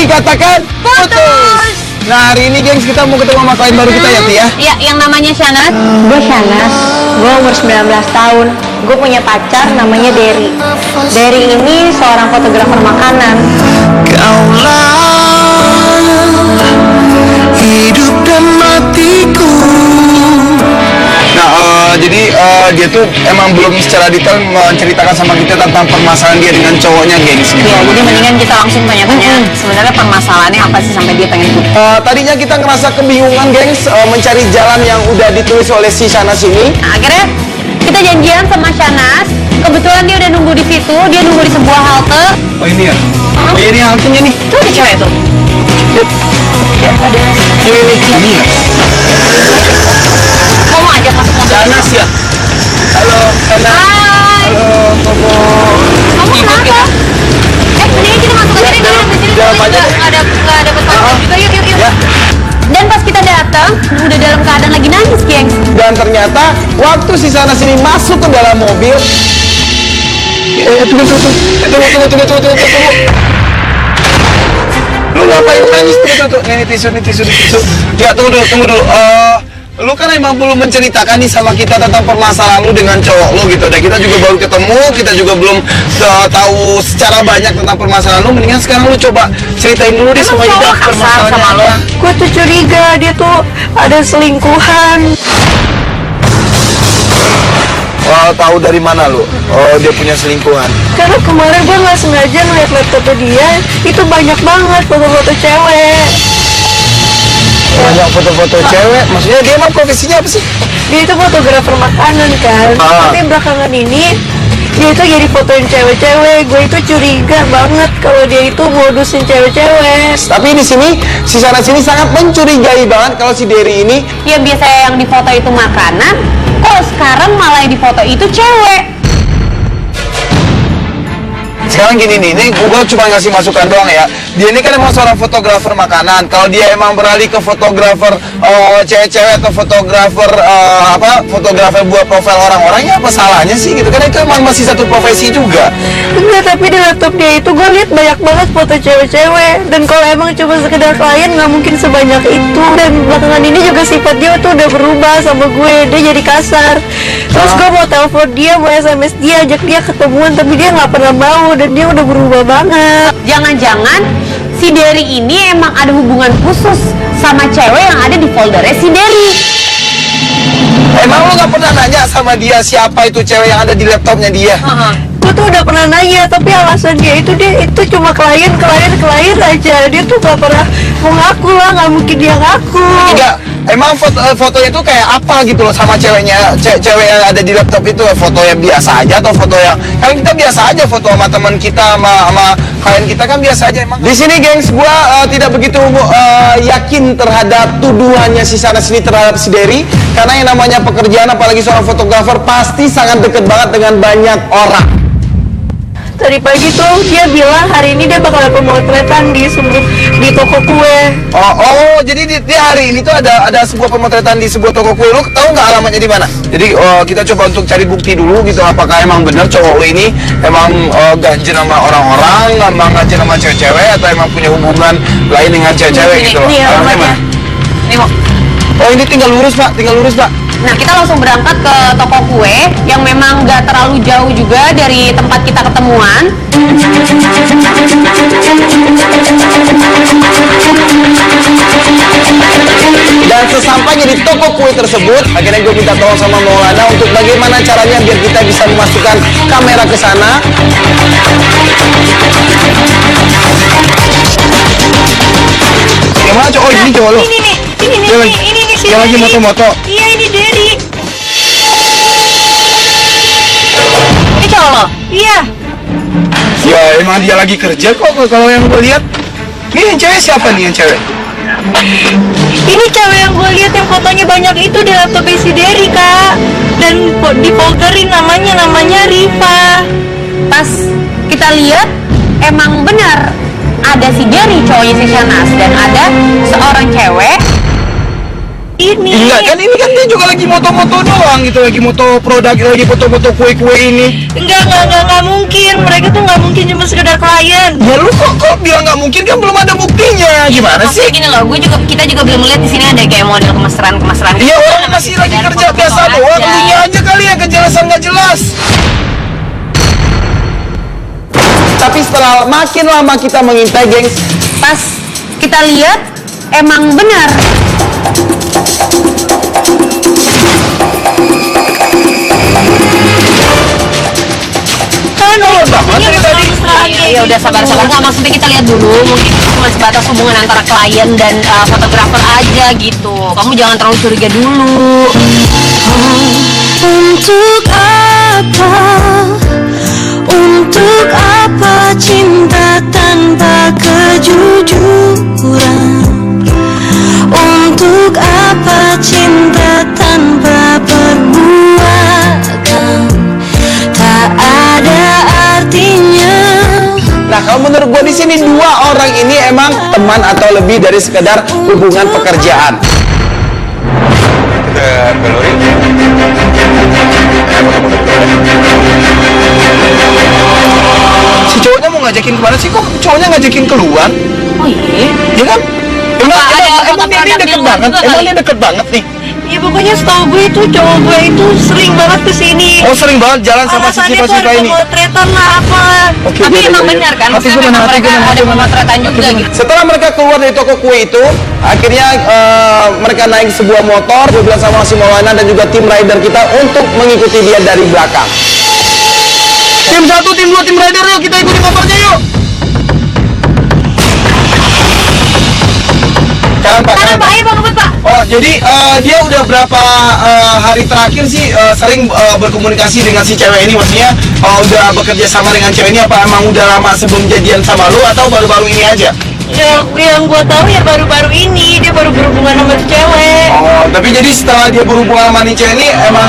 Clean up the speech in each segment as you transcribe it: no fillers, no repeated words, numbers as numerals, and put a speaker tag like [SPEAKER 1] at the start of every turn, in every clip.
[SPEAKER 1] dikatakan putus. Nah, hari ini gengs kita mau ketemu sama klien baru kita ya, Tia?
[SPEAKER 2] Iya, yang namanya Shanas.
[SPEAKER 3] Gue Shanas, gue umur 19 tahun. Gue punya pacar namanya Derry. Derry ini seorang fotografer makanan.
[SPEAKER 4] Kaulah hidup dan matiku.
[SPEAKER 1] Nah, jadi dia tuh emang belum secara detail menceritakan sama kita tentang permasalahan dia dengan cowoknya, gengs. Gitu.
[SPEAKER 2] Ya, jadi mendingan kita langsung tanya-tanya sebenarnya permasalahannya apa sih sampai dia pengen putus.
[SPEAKER 1] Tadinya kita ngerasa kebingungan, gengs, mencari jalan yang udah ditulis oleh si Shanas ini.
[SPEAKER 2] Nah, akhirnya kita janjian sama Shanas. Kebetulan dia udah nunggu di situ, dia nunggu di sebuah halte.
[SPEAKER 1] Oh, ini ya? Oh, ini haltenya nih.
[SPEAKER 2] Tuh ada cewek tuh.
[SPEAKER 1] Ya, ada. Ini ya?
[SPEAKER 2] Kamu ajak masuk mobil.
[SPEAKER 1] Shanas ya? Halo, Shanas.
[SPEAKER 2] Hai.
[SPEAKER 1] Halo,
[SPEAKER 2] Kamu kenapa? Mendingan kita masuk aja deh,
[SPEAKER 1] Dalam aja deh.
[SPEAKER 2] nggak ada pesan juga, yuk.
[SPEAKER 1] Ya.
[SPEAKER 2] Dan pas kita datang, udah dalam keadaan lagi nangis, gengs.
[SPEAKER 1] Dan ternyata waktu si Shanas ini masuk ke dalam mobil, tunggu. Lu ngapain nangis? Tunggu. Ini tisu. Ya, tunggu dulu. Lu kan emang belum menceritakan nih sama kita tentang permasalahan lu dengan cowok lu gitu. Dan kita juga baru ketemu, kita juga belum tahu secara banyak tentang permasalahan lu. Mendingan sekarang lu coba ceritain dulu deh sama kita permasalahannya
[SPEAKER 2] sama lu.
[SPEAKER 3] Gue tuh curiga dia tuh ada selingkuhan.
[SPEAKER 1] Oh, tahu dari mana lu? Oh, dia punya selingkuhan.
[SPEAKER 3] Karena kemarin gue nggak sengaja ngeliat laptopnya dia, itu banyak banget foto-foto cewek.
[SPEAKER 1] Banyak foto-foto cewek. Maksudnya dia emang profesinya apa sih?
[SPEAKER 3] Dia itu fotografer makanan kan. Tapi belakangan ini dia itu jadi fotoin cewek-cewek. Gue itu curiga banget kalau dia itu modusin cewek-cewek.
[SPEAKER 1] Tapi di sini si Shanas ini sangat mencurigai banget kalau si Derry ini.
[SPEAKER 2] Ya biasanya yang difoto itu makanan, kok sekarang malah yang difoto itu cewek.
[SPEAKER 1] Sekarang gini nih, gue cuma ngasih masukan doang ya. Dia ini kan emang seorang fotografer makanan. Kalau dia emang beralih ke fotografer cewek-cewek atau fotografer fotografer buat profil orang-orang, ya apa salahnya sih gitu kan? Itu emang masih satu profesi juga.
[SPEAKER 3] Enggak, tapi di laptop dia itu gue lihat banyak banget foto cewek-cewek. Dan kalau emang cuma sekedar klien nggak mungkin sebanyak itu. Dan belakangan ini juga sifat dia tuh udah berubah sama gue. Dia jadi kasar. Terus gue mau telepon dia, mau SMS dia, ajak dia ketemuan, tapi dia nggak pernah mau. Dan dia udah berubah banget.
[SPEAKER 2] Jangan-jangan si Derry ini emang ada hubungan khusus sama cewek yang ada di foldernya si Derry.
[SPEAKER 1] Emang lu nggak pernah nanya sama dia siapa itu cewek yang ada di laptopnya dia?
[SPEAKER 3] Gue tuh udah pernah nanya, tapi alasan dia itu cuma klien aja. Dia tuh gak pernah mau ngaku lah, nggak mungkin dia ngaku.
[SPEAKER 1] Enggak, emang fotonya itu kayak apa gitu loh sama ceweknya, cewek yang ada di laptop itu, foto yang biasa aja atau foto yang kan kita biasa aja foto sama teman kita sama klien kita kan biasa aja emang. Di sini gengs, gua tidak begitu yakin terhadap tuduhannya si Shanas ini terhadap si Derry, karena yang namanya pekerjaan apalagi seorang fotografer pasti sangat deket banget dengan banyak orang.
[SPEAKER 3] Tadi pagi tuh dia bilang hari ini dia bakal ada pemotretan di toko kue.
[SPEAKER 1] Oh, jadi dia hari ini tuh ada sebuah pemotretan di sebuah toko kue. Lu tahu nggak alamatnya di mana? Jadi kita coba untuk cari bukti dulu gitu, apakah emang benar cowok lu ini emang ganjen sama orang-orang, emang ganjen sama cewek-cewek atau emang punya hubungan lain dengan cewek-cewek gitu.
[SPEAKER 3] Ini alamatnya.
[SPEAKER 2] Nih, Mo.
[SPEAKER 1] Oh, ini tinggal lurus Pak.
[SPEAKER 2] Nah, kita langsung berangkat ke toko kue yang memang gak terlalu jauh juga dari tempat kita ketemuan.
[SPEAKER 1] Dan sesampainya di toko kue tersebut, akhirnya gue minta tolong sama Maulana untuk bagaimana caranya biar kita bisa memasukkan kamera ke sana. Yang mana cowok? Oh, ini cowok lo?
[SPEAKER 3] Ini nih sih.
[SPEAKER 1] Yang lagi moto-moto?
[SPEAKER 3] Iya, ini Derry.
[SPEAKER 2] Ini cowok lo?
[SPEAKER 3] Iya.
[SPEAKER 1] Ya emang dia lagi kerja kok kalau yang gue lihat. Ini yang cewek siapa nih yang cewek?
[SPEAKER 3] Ini cewek yang gue lihat yang fotonya banyak itu di laptop si Derry, Kak. Dan di folderin namanya Riva.
[SPEAKER 2] Pas kita lihat emang benar ada si Derry cowoknya si Shanas dan ada seorang cewek
[SPEAKER 3] ini.
[SPEAKER 1] Enggak kan, ini kan dia juga lagi moto-moto doang gitu, lagi moto produk, lagi foto-foto kue-kue ini.
[SPEAKER 3] Enggak mungkin. Mereka tuh nggak mungkin cuma sekedar klien.
[SPEAKER 1] Ya lu kok bilang nggak mungkin, kan belum ada buktinya. Gimana sih?
[SPEAKER 2] Maksudnya gini loh, kita juga belum lihat di sini ada kayak model kemesraan.
[SPEAKER 1] Iya, orang masih lagi kerja biasa doang, lunya aja kali ya kejelasan nggak jelas. Tapi setelah makin lama kita mengintai, gengs,
[SPEAKER 2] Pas kita lihat emang benar. Ya udah sabar. Nggak, maksudnya kita lihat dulu, mungkin itu cuma sebatas hubungan antara klien dan fotografer aja gitu. Kamu jangan terlalu curiga dulu.
[SPEAKER 3] Untuk apa? Untuk apa cinta tanpa kejujuran? Untuk apa cinta tanpa perbuatan? Tak ada artinya.
[SPEAKER 1] nah kalau menurut gua di sini dua orang ini emang teman atau lebih dari sekedar hubungan pekerjaan. Si cowoknya mau ngajakin kemana sih? Kok cowoknya ngajakin keluar?
[SPEAKER 2] Oh iya.
[SPEAKER 1] Ya kan? Emang
[SPEAKER 2] Ada
[SPEAKER 1] dia
[SPEAKER 2] produk
[SPEAKER 1] deket
[SPEAKER 2] di luar
[SPEAKER 1] banget?
[SPEAKER 2] juga
[SPEAKER 1] Emang
[SPEAKER 2] kali?
[SPEAKER 1] dia deket banget nih?
[SPEAKER 3] Ya pokoknya setahu gue itu cowok gue itu sering banget kesini.
[SPEAKER 1] Oh sering banget jalan sama si
[SPEAKER 3] Alasannya tuh
[SPEAKER 1] Siva
[SPEAKER 3] ada
[SPEAKER 1] ini.
[SPEAKER 3] pemotretan lah apa.
[SPEAKER 1] Oke,
[SPEAKER 2] Tapi
[SPEAKER 1] iya,
[SPEAKER 2] emang
[SPEAKER 1] iya, iya.
[SPEAKER 2] benar kan?
[SPEAKER 1] Hati
[SPEAKER 2] Maksudnya
[SPEAKER 1] gue
[SPEAKER 2] memang
[SPEAKER 1] benar, hati
[SPEAKER 2] mereka
[SPEAKER 1] gue benar,
[SPEAKER 2] ada
[SPEAKER 1] hati gue benar.
[SPEAKER 2] pemotretan juga gitu.
[SPEAKER 1] Setelah mereka keluar dari toko kue itu, akhirnya mereka naik sebuah motor. Gue bilang sama si Maulana dan juga tim rider kita untuk mengikuti dia dari belakang. Tim 1, tim 2, tim rider, yuk kita ikuti motornya yuk. Kanan Pak, kanan Pak.
[SPEAKER 2] Ayo Bang Ubed, Pak.
[SPEAKER 1] Oh, jadi dia udah berapa hari terakhir sih sering berkomunikasi dengan si cewek ini? Maksudnya udah bekerja sama dengan cewek ini, apa emang udah lama sebelum jadian sama lu atau baru-baru ini aja?
[SPEAKER 3] Yang gue tahu ya baru-baru ini dia baru berhubungan sama cewek.
[SPEAKER 1] Oh, tapi jadi setelah dia berhubungan sama nih cewek ini, emang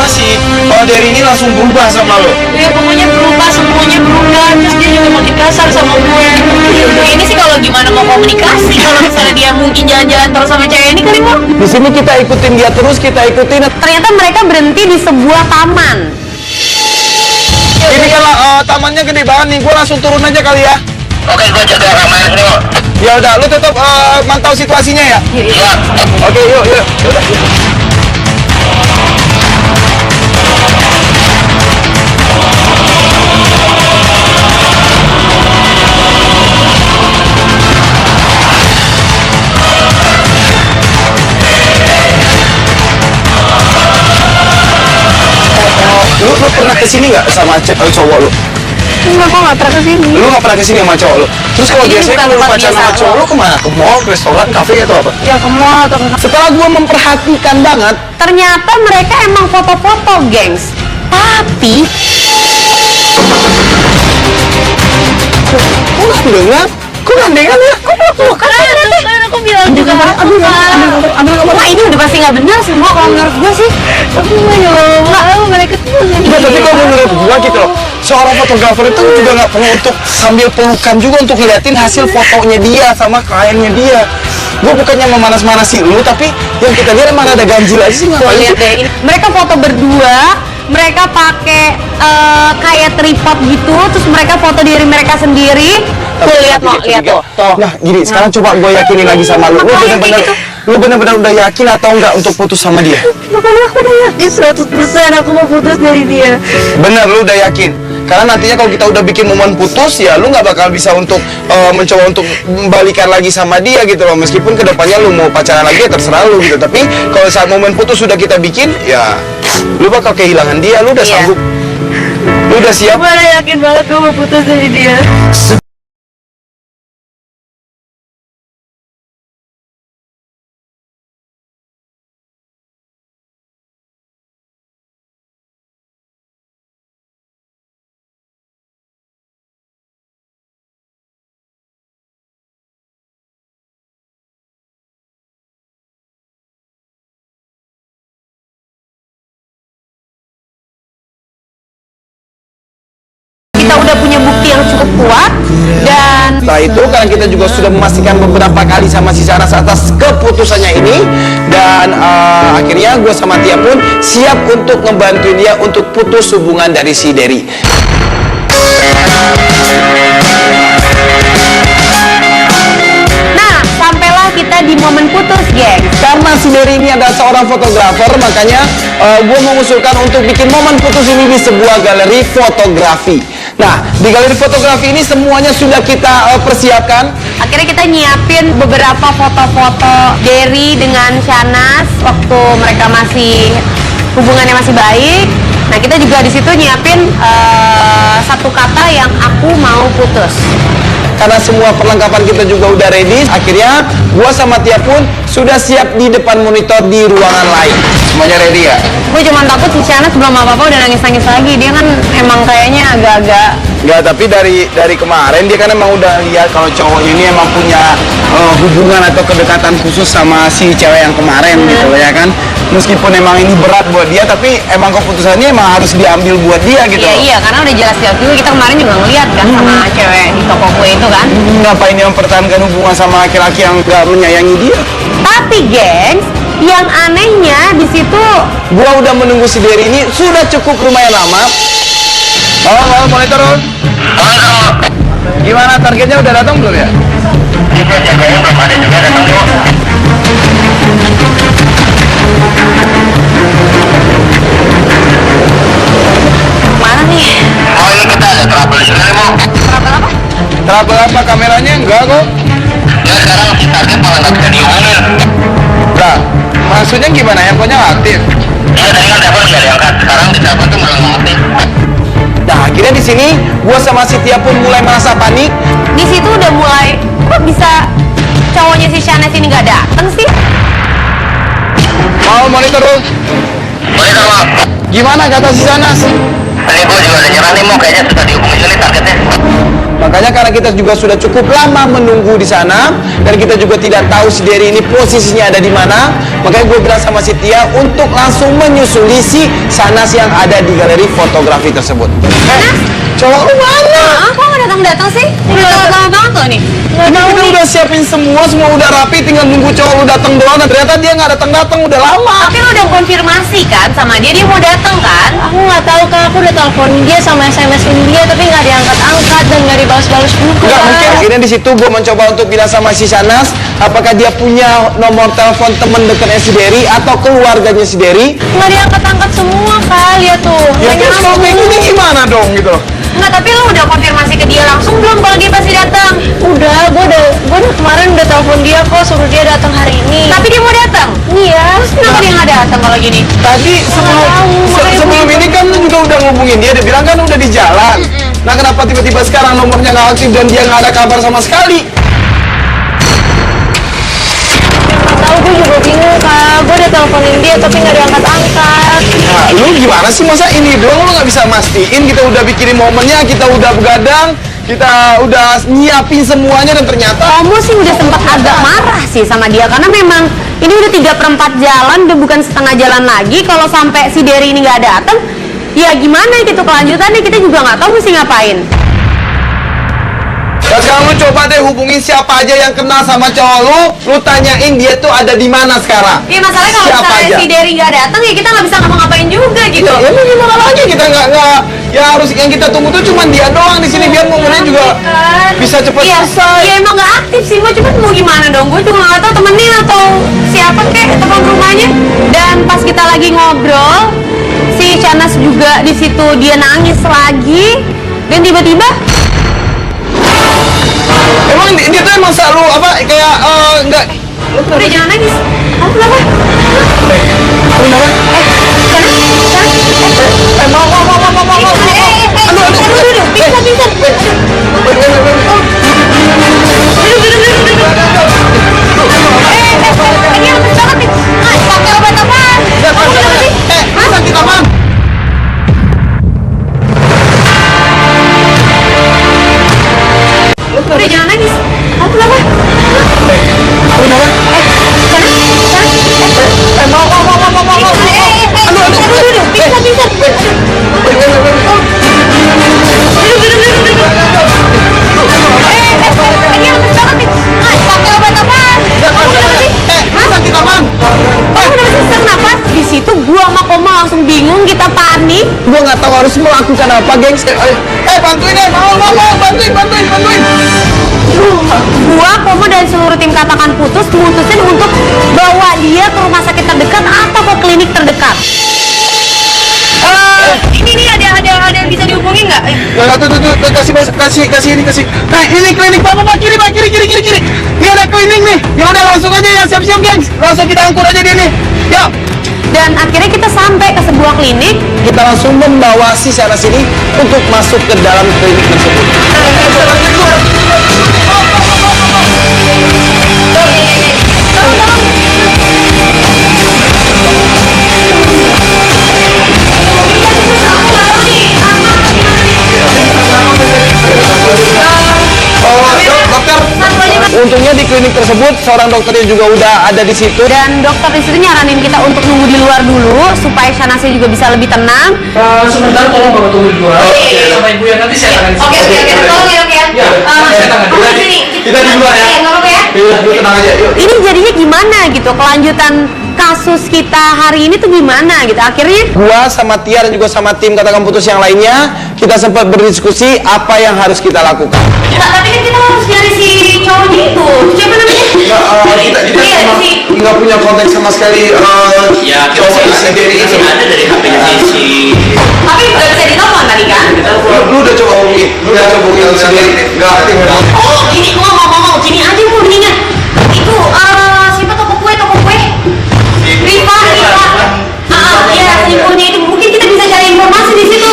[SPEAKER 1] si Derry ini langsung berubah sama lo?
[SPEAKER 3] Ya pokoknya berubah, semuanya berubah. Terus dia juga makin kasar sama gue.
[SPEAKER 2] Ini sih kalau gimana mau komunikasi kalau misalnya dia mungkin jalan-jalan terus sama cewek ini kali mau.
[SPEAKER 1] Di sini kita ikutin dia terus, kita ikutin.
[SPEAKER 2] Ternyata mereka berhenti di sebuah taman.
[SPEAKER 1] Ini kalau tamannya gede banget nih, gue langsung turun aja kali ya.
[SPEAKER 5] Oke, gue jaga keamanan dulu.
[SPEAKER 1] Ya udah, lu tetap mantau situasinya ya.
[SPEAKER 5] Iya.
[SPEAKER 1] Oke, yuk. Yaudah. Lu pernah kesini nggak sama cowok lu?
[SPEAKER 3] Enggak, gue gak pernah kesini.
[SPEAKER 1] Lu nggak pernah kesini sama cowok lu? Terus kalau
[SPEAKER 2] Ini
[SPEAKER 1] biasanya
[SPEAKER 2] bukan
[SPEAKER 1] kalau lu
[SPEAKER 2] tempat
[SPEAKER 1] pacaran sama
[SPEAKER 2] biasa
[SPEAKER 1] cowok
[SPEAKER 2] lo.
[SPEAKER 1] lu kemana? Ke mall, ke restoran, kafe atau apa?
[SPEAKER 3] Ya ke mall atau ke
[SPEAKER 1] Setelah gua memperhatikan banget,
[SPEAKER 2] Ternyata mereka emang foto-foto, gengs. Tapi
[SPEAKER 1] kok nggak dengar? Kok nggak dengar ya? Kok belum
[SPEAKER 3] kan aku bilang juga
[SPEAKER 2] wah ini udah pasti nggak benar semua kalau menurut gue sih.
[SPEAKER 3] tapi ya Allah mereka tuh
[SPEAKER 1] Enggak, tapi kalau menurut gua gitu loh, seorang fotografer itu juga nggak perlu untuk sambil pelukan juga untuk ngeliatin hasil fotonya dia sama kliennya dia. Gua bukannya memanas-manasi lu, tapi yang kita lihat emang ada ganjil aja sih, ngapain
[SPEAKER 2] Lihat
[SPEAKER 1] sih?
[SPEAKER 2] deh, ini mereka foto berdua, mereka pakai kayak tripod gitu, terus mereka foto diri mereka sendiri. Tuh lihat mau, lihat tuh.
[SPEAKER 1] Nah, gini, sekarang coba gue yakinin lagi sama lu. Lu
[SPEAKER 2] Ngapain
[SPEAKER 1] bener-bener,
[SPEAKER 2] kayak gitu?
[SPEAKER 1] lu bener-bener udah yakin atau enggak untuk putus sama dia?
[SPEAKER 3] makanya aku udah yakin 100% aku mau putus dari dia.
[SPEAKER 1] Bener, lu udah yakin? Karena nantinya kalau kita udah bikin momen putus, ya lu nggak bakal bisa untuk mencoba untuk balikan lagi sama dia gitu loh. Meskipun kedepannya lu mau pacaran lagi ya terserah lu gitu. Tapi kalau saat momen putus sudah kita bikin, ya lu bakal kehilangan dia. Lu udah
[SPEAKER 2] Iya.
[SPEAKER 1] sanggup? Lu udah siap?
[SPEAKER 3] Gue udah yakin banget gue mau putus dari dia.
[SPEAKER 2] Kita udah punya bukti yang cukup kuat dan
[SPEAKER 1] setelah itu, karena kita juga sudah memastikan beberapa kali sama si Sanas atas keputusannya ini, dan akhirnya gue sama Tia pun siap untuk ngebantuin dia untuk putus hubungan dari si Derry.
[SPEAKER 2] Nah, sampailah kita di momen putus, geng.
[SPEAKER 1] Karena si Derry ini adalah seorang fotografer, makanya gue mengusulkan untuk bikin momen putus ini di sebuah galeri fotografi. Nah, di galeri fotografi ini semuanya sudah kita persiapkan.
[SPEAKER 2] Akhirnya kita nyiapin beberapa foto-foto Derry dengan Shanas waktu mereka masih hubungannya masih baik. Nah, kita juga di situ nyiapin satu kata yang aku mau putus.
[SPEAKER 1] Karena semua perlengkapan kita juga udah ready, akhirnya gua sama Tia pun sudah siap di depan monitor di ruangan lain. Semuanya ready ya?
[SPEAKER 2] Gue cuma takut si Shanas belum apa-apa udah nangis-nangis lagi. Dia kan emang kayaknya agak-agak...
[SPEAKER 1] Enggak, tapi dari kemarin dia kan emang udah lihat kalau cowok ini emang punya hubungan atau kedekatan khusus sama si cewek yang kemarin gitu ya kan. Meskipun emang ini berat buat dia, tapi emang keputusannya emang harus diambil buat dia gitu.
[SPEAKER 2] Iya, karena udah jelas-jelas juga kita kemarin juga ngeliat kan sama cewek di toko kue itu kan.
[SPEAKER 1] Ngapain dia mempertahankan hubungan sama laki-laki yang gak menyayangi dia?
[SPEAKER 2] Tapi gengs, yang anehnya di situ
[SPEAKER 1] Gua udah menunggu si Derry ini sudah cukup lumayan lama. Oh, monitor on. Gimana, targetnya udah datang belum ya?
[SPEAKER 5] Itu jaganya belum ada juga datang Bu.
[SPEAKER 2] mana nih?
[SPEAKER 5] Oh ini kita ada trouble juga nih Mo.
[SPEAKER 2] Trouble apa?
[SPEAKER 1] Trouble apa? Kameranya enggak kok.
[SPEAKER 5] Ya sekarang si target malah nggak bisa dihubungin.
[SPEAKER 1] Lah, maksudnya gimana? Handphonenya nggak aktif?
[SPEAKER 5] Iya tadi kan telepon nggak diangkat. Sekarang di telepon tuh malah nggak aktif.
[SPEAKER 1] Nah, akhirnya di sini gua sama si Tia pun mulai merasa panik.
[SPEAKER 2] Di situ udah mulai, kok bisa cowoknya si Shanas ini nggak dateng sih?
[SPEAKER 1] Mau monitor dulu.
[SPEAKER 5] Monitor Mo.
[SPEAKER 1] Gimana kata si Sanas?
[SPEAKER 5] Ini gue juga udah nyerah nih Mo. Kayaknya sudah dihubungin ini targetnya.
[SPEAKER 1] Makanya karena kita juga sudah cukup lama menunggu di sana dan kita juga tidak tahu si Derry ini posisinya ada di mana, makanya gue bilang sama si Tia untuk langsung menyusuli si Sanas yang ada di galeri fotografi tersebut.
[SPEAKER 2] Sanas?
[SPEAKER 1] Cowok lu mana?
[SPEAKER 2] Ah, kok nggak datang-datang sih? Udah lama banget loh nih.
[SPEAKER 1] Ini kita udah siapin semua udah rapi, tinggal nunggu cowok lu datang doang dan ternyata dia nggak datang udah lama.
[SPEAKER 2] Tapi lo udah konfirmasi kan sama dia mau datang kan?
[SPEAKER 3] Aku nggak tahu Kak, aku udah telepon dia sama SMS-in dia tapi nggak diangkat-angkat dan nggak dibalas-balas juga.
[SPEAKER 1] Enggak mungkin. Akhirnya di situ gue mencoba untuk bilang sama si Sanas, apakah dia punya nomor telepon teman dekatnya si Derry atau keluarganya si Derry?
[SPEAKER 3] Nggak diangkat-angkat semua Kak, lihat tuh.
[SPEAKER 1] Ya
[SPEAKER 3] Nggak
[SPEAKER 1] terus
[SPEAKER 3] nyambung.
[SPEAKER 1] kalau ini gimana dong gitu?
[SPEAKER 2] Enggak, tapi lo udah konfirmasi ke dia langsung belum kalau dia pasti datang?
[SPEAKER 3] Udah, gue udah kemarin udah telepon dia kok suruh dia datang hari ini.
[SPEAKER 2] Tapi dia mau datang?
[SPEAKER 3] Iya.
[SPEAKER 2] Terus kenapa dia nggak datang kalau gini?
[SPEAKER 1] Tadi sebelum ini kan lu juga udah ngubungin dia bilang kan udah di jalan. Nah kenapa tiba-tiba sekarang nomornya nggak aktif dan dia nggak ada kabar sama sekali?
[SPEAKER 3] Tahu gue juga bingung Kak, gue udah teleponin dia tapi nggak diangkat-angkat.
[SPEAKER 1] Nah, lu gimana sih, masa ini doang lu nggak bisa mastiin? Kita udah bikinin momennya, kita udah begadang, kita udah nyiapin semuanya dan ternyata
[SPEAKER 2] Kamu sih udah sempat agak marah sih sama dia karena memang ini udah 3/4 jalan, udah bukan setengah jalan lagi. Kalau sampai si Derry ini nggak datang, ya gimana gitu kelanjutannya, kita juga nggak tahu mesti ngapain.
[SPEAKER 1] dan sekarang lu coba deh hubungin siapa aja yang kenal sama cowok lu tanyain dia tuh ada di mana sekarang.
[SPEAKER 2] Iya, masalahnya kalau
[SPEAKER 1] Siapa
[SPEAKER 2] misalnya
[SPEAKER 1] aja?
[SPEAKER 2] si Derry nggak datang ya kita nggak bisa ngapa-ngapain juga gitu.
[SPEAKER 1] Ya lu gimana lagi, kita nggak ya harus yang kita tunggu tuh cuma dia doang di sini biar momennya juga bisa cepat
[SPEAKER 2] Iya,
[SPEAKER 1] selesai.
[SPEAKER 2] iya emang nggak aktif sih, gue cuma mau gimana dong, gue juga nggak tahu temenin atau siapa kek teman rumahnya. Dan pas kita lagi ngobrol, si Shanas juga di situ dia nangis lagi dan tiba-tiba
[SPEAKER 1] Emang dia tuh emang selalu apa kayak enggak.
[SPEAKER 2] udah jangan nangis. Kamu kenapa? Udah jangan nangis. Kamu kenapa? Bisa.
[SPEAKER 1] melakukan apa, gengs? Bantuin ya, mau, bantuin.
[SPEAKER 2] Gua, Komo dan seluruh tim Katakan Putus memutuskan untuk bawa dia ke rumah sakit terdekat atau ke klinik terdekat. Ini ada yang bisa dihubungi nggak?
[SPEAKER 1] Kasih ini. Nah, ini klinik Pak, kiri. Ini ada klinik nih. Ya udah langsung aja ya, siap-siap, gengs. Langsung kita angkut aja dia nih. Yuk.
[SPEAKER 2] Dan akhirnya kita sampai ke sebuah klinik.
[SPEAKER 1] Kita langsung membawa si sana sini untuk masuk ke dalam klinik tersebut. Untungnya di klinik tersebut seorang dokternya juga udah ada di situ.
[SPEAKER 2] Dan dokter di situ nyaranin kita untuk nunggu di luar dulu supaya Shanasnya juga bisa lebih tenang.
[SPEAKER 1] Sebentar tolong bapak tunggu di luar. Sama ibu ya, nanti saya tangan.
[SPEAKER 2] Oke, tolong ya.
[SPEAKER 1] Ya, saya tangan dulu. Kita di luar ya.
[SPEAKER 2] Nggak apa-apa ya.
[SPEAKER 1] Yuk, tenang aja. Yuk.
[SPEAKER 2] Ini jadinya gimana gitu? Kelanjutan kasus kita hari ini tuh gimana gitu? Akhirnya
[SPEAKER 1] Gua sama Tia dan juga sama tim Katakan Putus yang lainnya, kita sempat berdiskusi apa yang harus kita lakukan.
[SPEAKER 2] tapi kan kita harus nyari si cowoknya itu. Siapa namanya?
[SPEAKER 1] Kita nggak punya konteks sama sekali.
[SPEAKER 5] Ya, kita
[SPEAKER 1] cowok
[SPEAKER 5] sih
[SPEAKER 1] dari itu.
[SPEAKER 5] ada dari HP-nya si
[SPEAKER 2] Tapi nggak bisa ditelepon tadi kan?
[SPEAKER 1] Lu udah coba hubungin sendiri. Nggak aktif memang.
[SPEAKER 2] Oh, ini ngomong gini aja mau mendingan. Itu siapa toko kue? Rifa. Iya, selingkuhnya itu mungkin kita bisa cari informasi di situ.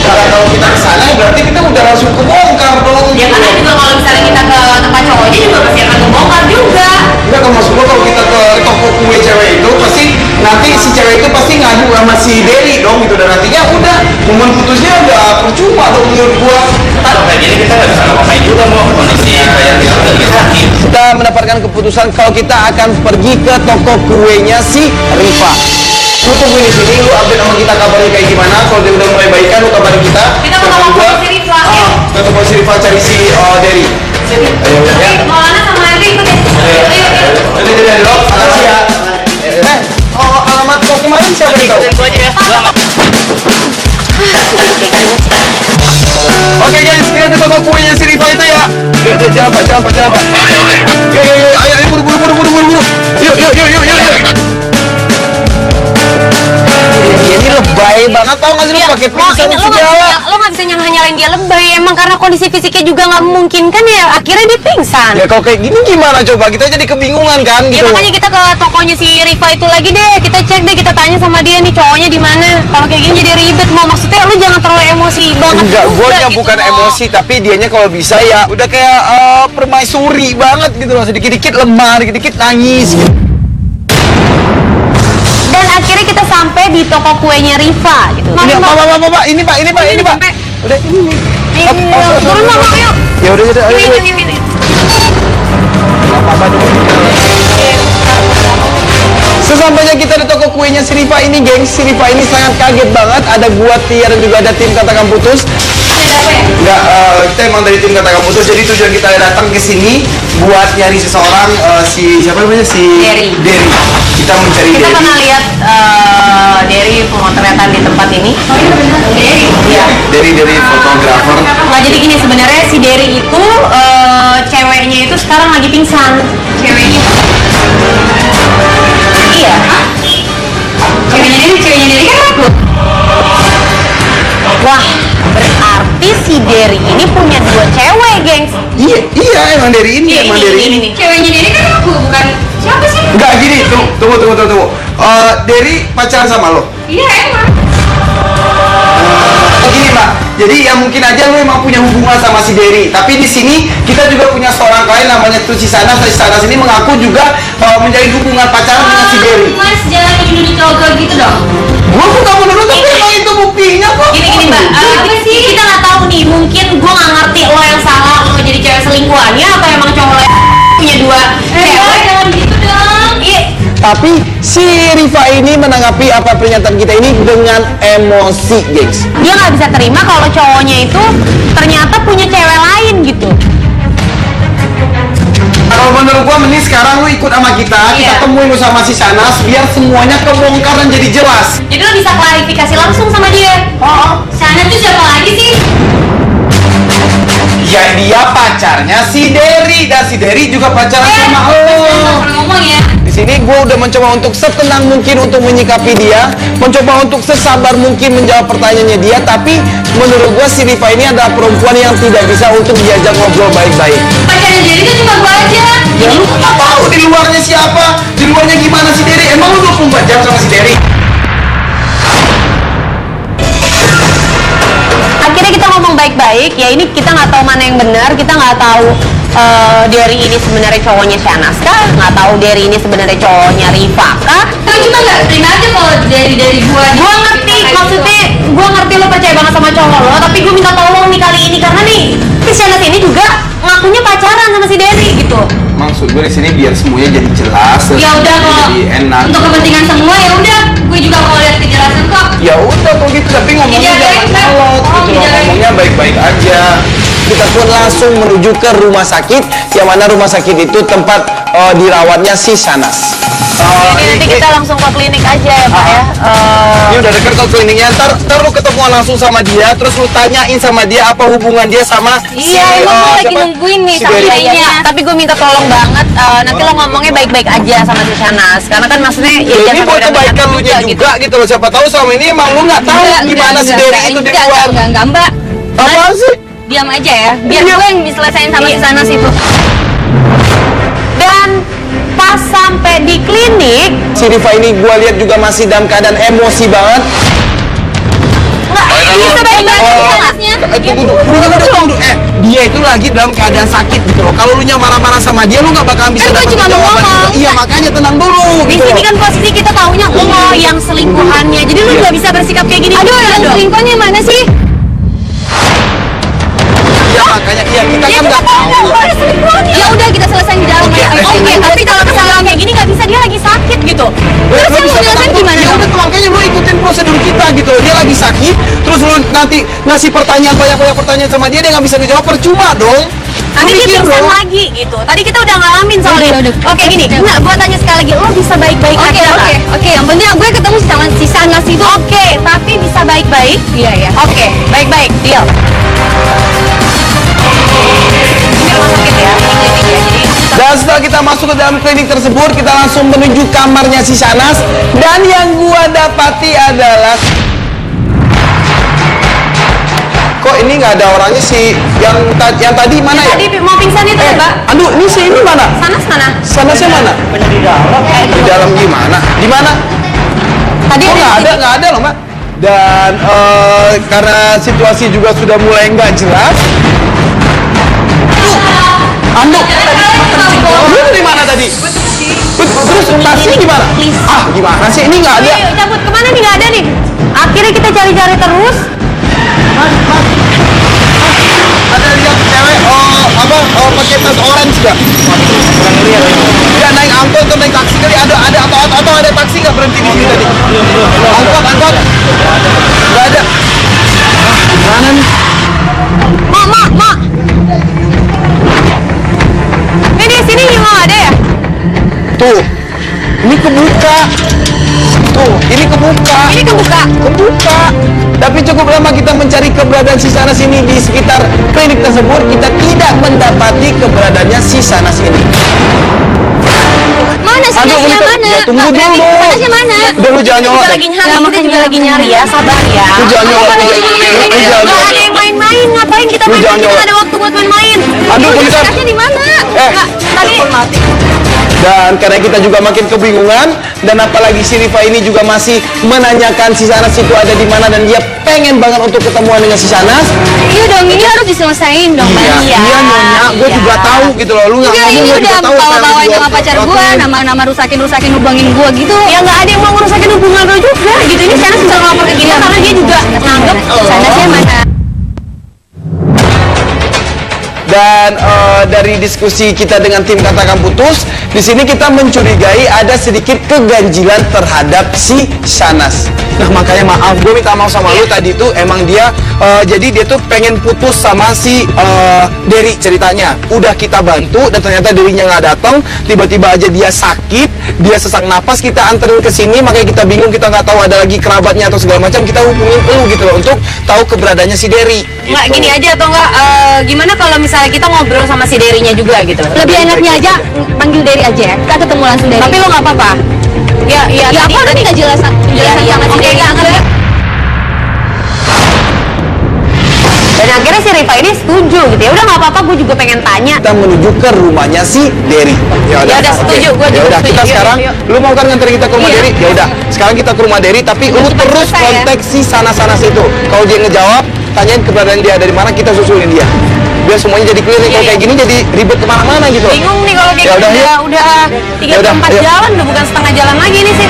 [SPEAKER 1] Kalau kita kesana berarti kita udah langsung kebongkar dong.
[SPEAKER 2] Ya karena juga kalau misalnya kita ke tempat cowoknya juga pasti akan kebongkar juga.
[SPEAKER 1] Enggak, kalau maksud gua kalau kita ke toko kue cewek itu pasti nanti si cewek itu pasti ngadu sama si Derry dong gitu, dan nantinya udah momen putusnya udah percuma dong menurut gua.
[SPEAKER 5] kalau kayak gini kita nggak bisa ngapain juga mau kondisi kayak gitu lagi sakit.
[SPEAKER 1] Kita mendapatkan keputusan kalau kita akan pergi ke toko kuenya si Rifa. Lu tungguin di sini, lu update sama kita kabarnya kayak gimana. Kalau dia udah mulai baikan, lu kabarin kita.
[SPEAKER 2] Kita mau
[SPEAKER 1] Kabarin
[SPEAKER 2] telepon
[SPEAKER 1] gua.
[SPEAKER 2] si Rifa, ya?
[SPEAKER 1] Kita telepon si Rifa cari si Derry. Ayo ya.
[SPEAKER 2] Maulana sama Henry ikut ya. Ayo.
[SPEAKER 1] Jadi dok, makasih ya. Alamat kau kemarin siapa nih kau? Oke guys, kita ke toko kuenya si Rifa itu ya. Jangan pak. Ayo buru. Yuk. Ini lebay banget, tau gak sih lu pakai pingsan segala.
[SPEAKER 2] Lo nggak bisa nyalain dia lebay emang karena kondisi fisiknya juga nggak memungkinkan ya akhirnya dia pingsan.
[SPEAKER 1] Ya kalau kayak gini gimana coba, kita jadi kebingungan kan
[SPEAKER 2] Ya
[SPEAKER 1] gitu.
[SPEAKER 2] makanya kita ke tokonya si Rifa itu lagi deh, kita cek deh, kita tanya sama dia nih cowoknya di mana. Kalau kayak gini jadi ribet, mau maksudnya lu jangan terlalu emosi banget.
[SPEAKER 1] Enggak,
[SPEAKER 2] juga
[SPEAKER 1] gue
[SPEAKER 2] gitu
[SPEAKER 1] bukan
[SPEAKER 2] loh.
[SPEAKER 1] emosi, tapi dianya kalau bisa ya udah kayak permaisuri banget gitu loh, sedikit-dikit lemah, dikit-dikit nangis gitu.
[SPEAKER 2] Dan akhirnya kita sampai di toko kuenya Rifa gitu.
[SPEAKER 1] Ini Pak, ini Pak.
[SPEAKER 2] sampai.
[SPEAKER 1] Udah ini.
[SPEAKER 2] Turun mau yuk.
[SPEAKER 1] Ya udah, ayo.
[SPEAKER 2] Yuk.
[SPEAKER 1] Sesampainya kita di toko kuenya si Rifa ini, gengs, si Rifa ini sangat kaget banget. Ada gua, Tia, dan juga ada tim Katakan Putus. Enggak, kita emang dari tim Katakan Putus. Jadi tujuan kita datang ke sini buat nyari seseorang, siapa namanya, si
[SPEAKER 2] Derry.
[SPEAKER 1] Kita mencari
[SPEAKER 2] Kita
[SPEAKER 1] Derry.
[SPEAKER 2] pernah lihat Derry pemotretan di tempat ini. Oh iya benar. Derry. Iya.
[SPEAKER 1] Derry fotografer.
[SPEAKER 2] Nah jadi gini sebenarnya si Derry itu ceweknya itu sekarang lagi pingsan. Ceweknya. Iya. Ceweknya Derry kan aku. Wah, berarti si Derry ini punya dua cewek, gengs.
[SPEAKER 1] Iya, emang Derry ini, emang Derry ini.
[SPEAKER 2] nih. Ceweknya Derry kan aku, bukan siapa sih?
[SPEAKER 1] Enggak gini, tunggu. Derry pacaran sama lo?
[SPEAKER 2] Iya emang.
[SPEAKER 1] Gini Mbak, jadi ya mungkin aja lo emang punya hubungan sama si Derry, tapi di sini kita juga punya seorang klien namanya Si Sanas ini mengaku juga menjalin hubungan pacaran dengan si Derry.
[SPEAKER 2] Mas jangan nuduh cowok gitu dong.
[SPEAKER 1] Gua bukan menurut, tapi emang itu buktinya kok.
[SPEAKER 2] Gini mbak, kita nggak tahu nih, mungkin gua nggak ngerti lo yang salah, lo jadi cewek selingkuhannya atau emang cowok lo yang punya dua cewek. Jangan gitu dong. Iya.
[SPEAKER 1] Tapi si Rifa ini menanggapi apa pernyataan kita ini dengan emosi, gengs.
[SPEAKER 2] Dia nggak bisa terima kalau cowoknya itu ternyata punya cewek lain gitu.
[SPEAKER 1] Kalau menurut gua mending sekarang lu ikut sama kita
[SPEAKER 2] Iya.
[SPEAKER 1] temuin lu sama si Sanas biar semuanya kebongkar dan jadi jelas.
[SPEAKER 2] Jadi lo bisa klarifikasi langsung sama dia. Sana tuh siapa lagi sih?
[SPEAKER 1] Ya dia pacarnya si Derry dan si Derry juga pacaran sama lo.
[SPEAKER 2] Ngomong ya.
[SPEAKER 1] Di sini gue udah mencoba untuk setenang mungkin untuk menyikapi dia, mencoba untuk sesabar mungkin menjawab pertanyaannya dia, tapi menurut gue si Riva ini adalah perempuan yang tidak bisa untuk diajak ngobrol baik-baik.
[SPEAKER 2] Pacarnya jadi kan cuma gua aja.
[SPEAKER 1] Ya lu nggak tahu di luarnya siapa, di luarnya gimana si Derry. Emang lu 24 jam sama si Derry?
[SPEAKER 2] Akhirnya kita ngomong baik-baik, ya ini kita nggak tahu mana yang benar, kita nggak tahu Derry ini sebenarnya cowoknya Shanas kah, nggak tahu Derry ini sebenarnya cowoknya Riva kah.
[SPEAKER 3] Tapi cuma nggak terima aja kalau dari
[SPEAKER 2] Gua ngerti, maksudnya gua ngerti lo percaya banget sama cowok lo, tapi gue minta tolong nih kali ini karena nih si Shanas ini juga ngakunya pacaran sama si Derry gitu.
[SPEAKER 1] Maksud gue di sini biar semuanya jadi jelas, terus
[SPEAKER 3] Ya udah kalau
[SPEAKER 1] jadi enak.
[SPEAKER 3] untuk kepentingan semua ya udah, gue juga mau lihat kejelasan kok.
[SPEAKER 1] Ya udah kalau gitu, tapi ngomongnya
[SPEAKER 3] Dijagain,
[SPEAKER 1] jangan
[SPEAKER 3] Bang.
[SPEAKER 1] alot
[SPEAKER 3] Tolong
[SPEAKER 1] gitu loh,
[SPEAKER 3] dijagain.
[SPEAKER 1] ngomongnya baik-baik aja. Kita pun langsung menuju ke rumah sakit, yang mana rumah sakit itu tempat dirawatnya si Shanas.
[SPEAKER 2] Nanti kita langsung ke klinik aja ya Pak ya.
[SPEAKER 1] Ini udah deket ke kliniknya, ntar lu ketemuan langsung sama dia, terus lu tanyain sama dia apa hubungan dia sama
[SPEAKER 2] Iya, emang gue lagi
[SPEAKER 1] siapa?
[SPEAKER 2] nungguin nih
[SPEAKER 1] Si
[SPEAKER 2] sama
[SPEAKER 1] Derry.
[SPEAKER 2] dia. Tapi gue minta tolong banget, nanti lo ngomongnya baik-baik aja sama si Shanas. Karena kan maksudnya ya
[SPEAKER 1] Ya, ini buat
[SPEAKER 2] sampai
[SPEAKER 1] kebaikan lu nya juga gitu loh, siapa tahu selama ini emang lu nggak tahu gimana si Derry itu di luar.
[SPEAKER 3] Enggak, Mbak.
[SPEAKER 1] Apa sih?
[SPEAKER 3] Diam aja ya, biar
[SPEAKER 2] Iya.
[SPEAKER 3] gue yang diselesain sama si Sanas itu.
[SPEAKER 2] Dan pas sampai di klinik,
[SPEAKER 1] Si Riva ini gua lihat juga masih dalam keadaan emosi banget.
[SPEAKER 2] nggak bisa baik-baik
[SPEAKER 1] Oh,
[SPEAKER 2] Shanasnya.
[SPEAKER 1] tunggu. Dia itu lagi dalam keadaan sakit gitu loh. Kalau lu nya marah-marah sama dia, lu nggak bakalan bisa
[SPEAKER 2] Kan gua
[SPEAKER 1] dapat
[SPEAKER 2] cuma mau
[SPEAKER 1] jawaban
[SPEAKER 2] ngomong.
[SPEAKER 1] juga. Iya, makanya tenang dulu
[SPEAKER 2] Di
[SPEAKER 1] gitu
[SPEAKER 2] sini
[SPEAKER 1] loh.
[SPEAKER 2] kan posisi kita taunya lo yang selingkuhannya. Jadi lu nggak bisa bersikap kayak gini.
[SPEAKER 3] Aduh, yang
[SPEAKER 2] dong.
[SPEAKER 3] selingkuhnya mana sih?
[SPEAKER 1] Iya, makanya iya kita kan nggak tahu.
[SPEAKER 3] Ya udah kita selesaiin di dalam ya.
[SPEAKER 2] Oke, tapi kalau kesalahan kayak gini nggak bisa, dia lagi sakit gitu.
[SPEAKER 3] Terus yang mau jelasin gimana
[SPEAKER 1] Ya
[SPEAKER 3] dong?
[SPEAKER 1] udah, makanya lu ikutin prosedur kita gitu loh. Dia lagi sakit, terus lu nanti ngasih pertanyaan banyak pertanyaan sama dia nggak bisa dijawab, percuma dong.
[SPEAKER 2] Nanti
[SPEAKER 1] Lu
[SPEAKER 2] dia
[SPEAKER 1] mikir
[SPEAKER 2] pingsan
[SPEAKER 1] dong.
[SPEAKER 2] lagi gitu. Tadi kita udah ngalamin soalnya.
[SPEAKER 3] Udah.
[SPEAKER 2] Oke gini, nggak gua tanya sekali lagi, lo bisa baik-baik
[SPEAKER 3] Oke,
[SPEAKER 2] aja nggak?
[SPEAKER 3] oke. Yang penting gue ketemu sama si Sanas itu.
[SPEAKER 2] Oke, tapi bisa baik-baik.
[SPEAKER 3] Iya, ya.
[SPEAKER 2] Oke, baik-baik, deal. Ini rumah sakit ya, ini klinik ya. Jadi
[SPEAKER 1] Dan setelah kita masuk ke dalam klinik tersebut, kita langsung menuju kamarnya si Shanas. Dan yang gua dapati adalah, kok ini nggak ada orangnya sih? Yang tadi mana ya?
[SPEAKER 2] tadi mau pingsan itu ya, Mbak?
[SPEAKER 1] Aduh, ini si ini mana?
[SPEAKER 2] Sanas mana?
[SPEAKER 1] Shanasnya mana? Di dalam gimana? Di mana?
[SPEAKER 2] Tadi
[SPEAKER 1] Oh,
[SPEAKER 2] ada di sini.
[SPEAKER 1] nggak ada loh, Mbak. Dan karena situasi juga sudah mulai nggak jelas. Anu, lu dari mana tadi? Terus tasnya gimana? Ah, gimana sih? Ini nggak ada.
[SPEAKER 2] Ayo, cabut kemana nih? Nggak ada nih. Akhirnya kita cari-cari terus.
[SPEAKER 1] Ada lihat cewek pakai tas orange nggak? Dia naik angkot atau naik taksi kali? Ada atau ada taksi nggak berhenti di sini tadi? Angkot nggak ada. Ah, gimana nih?
[SPEAKER 2] Mak. Ini di sini juga nggak ada ya?
[SPEAKER 1] Tuh, ini kebuka. Tuh, ini kebuka.
[SPEAKER 2] Ini kebuka.
[SPEAKER 1] Kebuka. Tapi cukup lama kita mencari keberadaan si Shanas ini di sekitar klinik tersebut, kita tidak mendapati keberadaannya si Shanas ini.
[SPEAKER 3] Mana si
[SPEAKER 1] Aduh,
[SPEAKER 3] Sanasnya
[SPEAKER 1] bentar.
[SPEAKER 3] mana?
[SPEAKER 1] Ya, tunggu dulu.
[SPEAKER 3] Sanasnya mana?
[SPEAKER 1] Udah lu jangan nyolot.
[SPEAKER 2] Kita lagi nyari, kita juga lagi nyari ya, sabar ya.
[SPEAKER 1] Lu jangan nyolot. Lu jangan
[SPEAKER 2] Nggak
[SPEAKER 1] nyolot.
[SPEAKER 2] ada yang main-main, ngapain kita
[SPEAKER 1] Lu
[SPEAKER 2] main-main?
[SPEAKER 1] jangan
[SPEAKER 2] Kita nggak
[SPEAKER 1] nyolot.
[SPEAKER 2] ada waktu buat main-main.
[SPEAKER 1] Aduh, bentar.
[SPEAKER 2] Sanasnya di mana?
[SPEAKER 1] Eh.
[SPEAKER 2] Nggak, tadi
[SPEAKER 1] Dan karena kita juga makin kebingungan, dan apalagi si Riva ini juga masih menanyakan si Shanas itu ada di mana, dan dia pengen banget untuk ketemuan dengan si Shanas.
[SPEAKER 3] Iya dong, ini harus diselesain dong, Mbak.
[SPEAKER 1] Iya, nyonya, gue juga tahu gitu loh. Lu nggak
[SPEAKER 3] Enggak,
[SPEAKER 1] ngomong,
[SPEAKER 3] ini
[SPEAKER 1] gue
[SPEAKER 3] udah
[SPEAKER 1] juga tahu.
[SPEAKER 3] bawa-bawain sama pacar gue, nama-nama rusakin hubungin gue gitu.
[SPEAKER 2] ya nggak ada yang mau ngerusakin hubungan lo juga gitu. Ini Shanas bisa ngelapor ke kita karena dia juga nganggep
[SPEAKER 3] Sanasnya mana?
[SPEAKER 1] Dan dari diskusi kita dengan tim Katakan Putus, di sini kita mencurigai ada sedikit keganjilan terhadap si Shanas. Nah makanya maaf, gue minta maaf sama lu tadi tuh emang dia jadi dia tuh pengen putus sama si Derry ceritanya. Udah kita bantu dan ternyata Derry-nya nggak datang, tiba-tiba aja dia sakit, dia sesak napas, kita anterin ke sini, makanya kita bingung, kita nggak tahu ada lagi kerabatnya atau segala macam, kita hubungin lu gitu loh untuk tahu keberadaannya si Derry.
[SPEAKER 2] Nggak gini aja atau enggak, gimana kalau misalnya kita ngobrol sama si Derry-nya juga gitu?
[SPEAKER 3] Lebih enaknya aja panggil Derry aja ya. Kita ketemu langsung Derry.
[SPEAKER 2] Tapi lo nggak apa-apa? Ya
[SPEAKER 3] aku udah minta jelasan sama si Derry.
[SPEAKER 2] Dan akhirnya si Rifa ini setuju gitu ya. Udah nggak apa-apa, gue juga pengen tanya.
[SPEAKER 1] Kita menuju ke rumahnya si Derry.
[SPEAKER 2] Ya udah, setuju, gue juga
[SPEAKER 1] udah,
[SPEAKER 2] setuju.
[SPEAKER 1] kita
[SPEAKER 2] Yuk,
[SPEAKER 1] sekarang,
[SPEAKER 2] yuk.
[SPEAKER 1] lu mau kan nganterin kita ke rumah
[SPEAKER 2] Iya.
[SPEAKER 1] Derry? Ya udah, sekarang kita ke rumah Derry, tapi lu
[SPEAKER 2] Cepat
[SPEAKER 1] terus
[SPEAKER 2] selesai, ya.
[SPEAKER 1] kontak si sana-sana situ. Kalau dia ngejawab, tanyain keberadaan dia dari mana, kita susulin dia. Biar semuanya jadi clear nih. Kalau kayak gini jadi ribet kemana-mana gitu.
[SPEAKER 2] Bingung nih kalau kayak
[SPEAKER 1] Ya udah,
[SPEAKER 2] gitu,
[SPEAKER 1] yuk.
[SPEAKER 2] udah
[SPEAKER 1] Ya udah,
[SPEAKER 2] 3/4
[SPEAKER 1] ayo.
[SPEAKER 2] jalan, udah bukan setengah jalan lagi nih sih.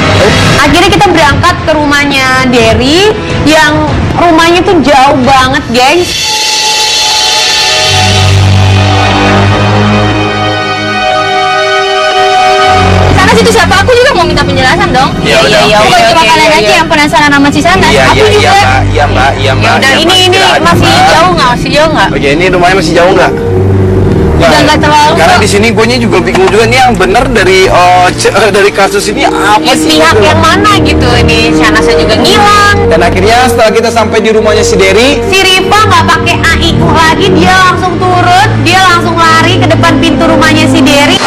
[SPEAKER 2] Akhirnya kita berangkat ke rumahnya Derry, yang rumahnya tuh jauh banget, gengs.
[SPEAKER 3] Sanas itu siapa? Aku juga mau minta penjelasan dong.
[SPEAKER 5] Ya udah,
[SPEAKER 2] Iya,
[SPEAKER 5] oke.
[SPEAKER 3] Bukan cuma
[SPEAKER 2] oke,
[SPEAKER 3] kalian
[SPEAKER 2] iya,
[SPEAKER 3] aja
[SPEAKER 2] iya.
[SPEAKER 3] yang penasaran sama si Sanas.
[SPEAKER 5] Iya,
[SPEAKER 3] Aku
[SPEAKER 5] iya,
[SPEAKER 3] juga.
[SPEAKER 5] iya, Mbak.
[SPEAKER 2] Ya udah, ini masih jauh nggak? Masih jauh nggak?
[SPEAKER 1] Oke, ini rumahnya masih jauh nggak?
[SPEAKER 3] Udah nggak terlalu.
[SPEAKER 1] Karena di sini gue juga bingung juga nih yang benar dari kasus ini apa
[SPEAKER 2] Ya,
[SPEAKER 1] sih?
[SPEAKER 2] pihak
[SPEAKER 1] gitu.
[SPEAKER 2] yang mana gitu? Ini Shanasnya juga ngilang.
[SPEAKER 1] Dan akhirnya setelah kita sampai di rumahnya si Derry,
[SPEAKER 2] Si Rifa nggak pakai AIU lagi, dia langsung turun, dia langsung lari ke depan pintu rumahnya si Derry.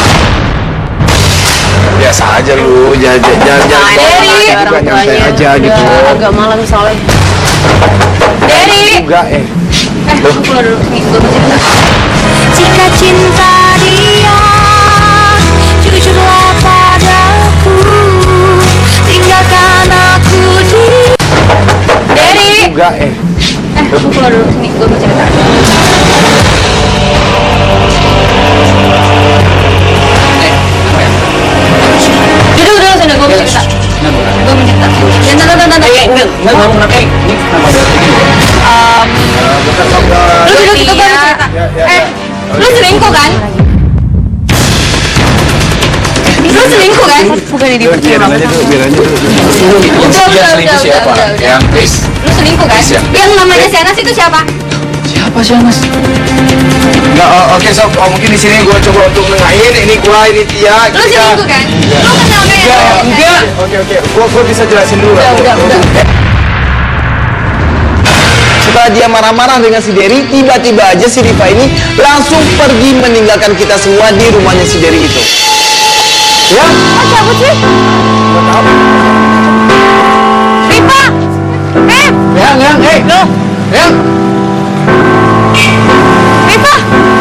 [SPEAKER 1] biasa aja lu, jangan
[SPEAKER 2] Nah, Derry,
[SPEAKER 1] juga nyantai aja gitu.
[SPEAKER 2] Agak malam soalnya. Derry,
[SPEAKER 1] Juga
[SPEAKER 2] aku keluar dulu nih, gue mau cerita.
[SPEAKER 3] Jika cinta dia, jujurlah padaku, tinggalkan aku di.
[SPEAKER 2] Derry,
[SPEAKER 1] juga
[SPEAKER 2] aku keluar dulu nih, gue mau cerita. Duduk dulu sana, gue mau cerita. Gue mau cerita.
[SPEAKER 5] Enggak, mau kenapa? Ini kenapa ada begini?
[SPEAKER 2] Lu duduk itu gue mau cerita. Lu selingkuh kan? Lu selingkuh kan? Bukan di
[SPEAKER 1] biarin aja dulu, biarin aja dulu.
[SPEAKER 5] Yang selingkuh siapa?
[SPEAKER 3] udah.
[SPEAKER 5] Yang please.
[SPEAKER 2] Lu selingkuh kan?
[SPEAKER 5] Siap.
[SPEAKER 3] Yang namanya Sanas itu siapa?
[SPEAKER 5] Siapa sih, Mas?
[SPEAKER 1] Nggak, oke sob, mungkin di sini gue coba untuk nengahin, ini Tia,
[SPEAKER 3] Lu selingkuh kan? Lu kenalnya
[SPEAKER 1] Enggak. Oke, gue bisa jelasin dulu.
[SPEAKER 3] Udah.
[SPEAKER 1] Setelah dia marah-marah dengan si Derry, tiba-tiba aja si Rifa ini langsung pergi meninggalkan kita semua di rumahnya si Derry itu. Ya?
[SPEAKER 3] Oh, cabut sih?
[SPEAKER 1] Nggak tahu.
[SPEAKER 2] Rifa!
[SPEAKER 1] Yang, Yang,
[SPEAKER 2] Rifa!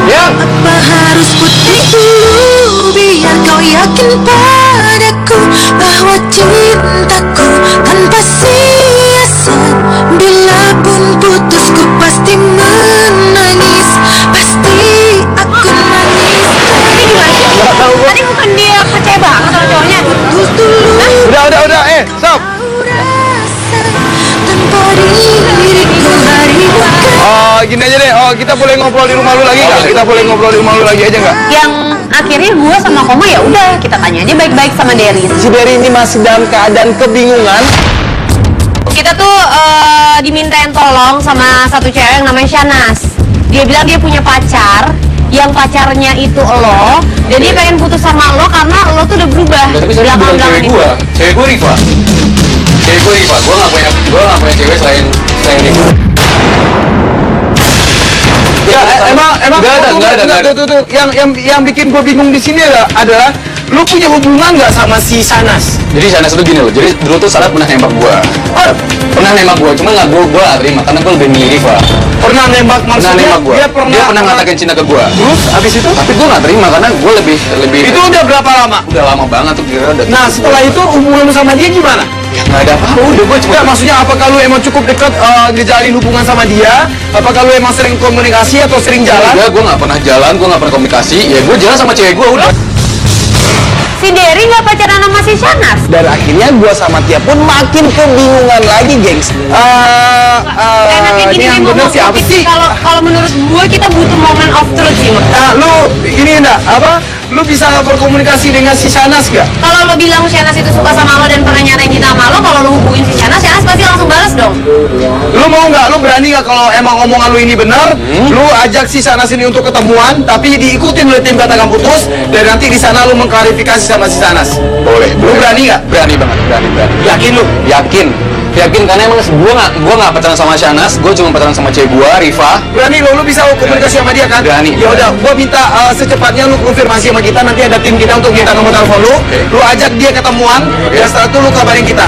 [SPEAKER 1] Yang.
[SPEAKER 3] Apa harus putih dulu biar kau yakin padaku bahwa cintaku tanpa siasat. Bila pun putus ku pasti menangis, pasti aku nangis.
[SPEAKER 2] Tadi gimana sih?
[SPEAKER 1] Nggak tahu gua.
[SPEAKER 2] Tadi bukan dia kecewa banget sama cowoknya?
[SPEAKER 3] Putus dulu
[SPEAKER 1] Udah, sob.
[SPEAKER 3] kau rasa tanpa diriku hari bukan.
[SPEAKER 1] Oh, gini aja deh. Oh, kita boleh ngobrol di rumah lu lagi nggak? Kita boleh ngobrol di rumah lu lagi aja nggak?
[SPEAKER 2] Yang akhirnya gue sama Koma ya udah kita tanya aja baik-baik sama Derry.
[SPEAKER 1] Si Derry ini masih dalam keadaan kebingungan.
[SPEAKER 2] Kita tuh dimintain tolong sama satu cewek yang namanya Shanas. Dia bilang dia punya pacar, yang pacarnya itu lo, dan dia pengen putus sama lo karena lo tuh udah berubah.
[SPEAKER 5] Tapi sebenarnya bukan cewek
[SPEAKER 2] Belakang-belakangan
[SPEAKER 5] gua. Cewek gua Rifa. Cewek gua Rifa. Gua nggak punya cewek selain Rifa.
[SPEAKER 1] Ya, emang
[SPEAKER 5] Nggak ada.
[SPEAKER 1] tuh. Yang bikin gue bingung di sini adalah lu punya hubungan nggak sama si Sanas?
[SPEAKER 5] Jadi Shanas itu gini loh. Jadi dulu tuh Sanas pernah nembak gua. Pernah nembak gua, cuma nggak gua terima karena gua lebih milih Rifa.
[SPEAKER 1] Pernah nembak
[SPEAKER 5] Pernah
[SPEAKER 1] maksudnya?
[SPEAKER 5] nembak gua.
[SPEAKER 1] Dia
[SPEAKER 5] Dia pernah ngatakan cinta ke gua.
[SPEAKER 1] Terus abis itu?
[SPEAKER 5] Tapi gua nggak terima karena gua lebih
[SPEAKER 1] Itu udah berapa lama?
[SPEAKER 5] udah lama banget tuh kira udah.
[SPEAKER 1] Nah, setelah itu hubungan lu sama dia gimana?
[SPEAKER 5] ya nggak ada apa-apa. Udah gua cuma
[SPEAKER 1] Enggak, maksudnya apakah lu emang cukup dekat ngejalin hubungan sama dia? Apakah lu emang sering komunikasi atau sering jalan?
[SPEAKER 5] Enggak, gue nggak pernah jalan, gue nggak pernah komunikasi. Ya gue jalan sama cewek gue udah.
[SPEAKER 2] si Derry nggak pacaran sama si Shanas?
[SPEAKER 1] Dan akhirnya gua sama Tia pun makin kebingungan lagi, gengs.
[SPEAKER 2] Enaknya gini
[SPEAKER 1] Ini yang
[SPEAKER 2] nih,
[SPEAKER 1] bener
[SPEAKER 2] ngomong
[SPEAKER 1] siapa
[SPEAKER 2] gitu.
[SPEAKER 1] sih?
[SPEAKER 2] Kalau menurut gue kita butuh moment of truth sih.
[SPEAKER 1] Lu ini enggak apa? Lu bisa berkomunikasi dengan si Shanas gak?
[SPEAKER 2] Kalau lo bilang Shanas itu suka sama lo dan pernah nyatain cinta sama lo, kalau lo hubungin si Shanas pasti langsung balas dong.
[SPEAKER 1] Lu mau nggak? Lu berani nggak kalau emang omongan lu ini benar? Lu ajak si Shanas ini untuk ketemuan, tapi diikutin oleh tim Katakan Putus, dan nanti di sana lu mengklarifikasi sama si Shanas.
[SPEAKER 5] Boleh.
[SPEAKER 1] Lu berani nggak?
[SPEAKER 5] Berani banget, berani.
[SPEAKER 1] Yakin lu?
[SPEAKER 5] Yakin karena emang gua nggak pacaran sama Shanas, gua cuma pacaran sama cewek gua, Rifa.
[SPEAKER 1] Berani lu bisa komunikasi sama dia kan?
[SPEAKER 5] Berani.
[SPEAKER 1] Ya udah, gua minta secepatnya lu konfirmasi sama kita, nanti ada tim kita untuk minta nomor telepon lu. Lu ajak dia ketemuan, dan setelah itu lu kabarin kita.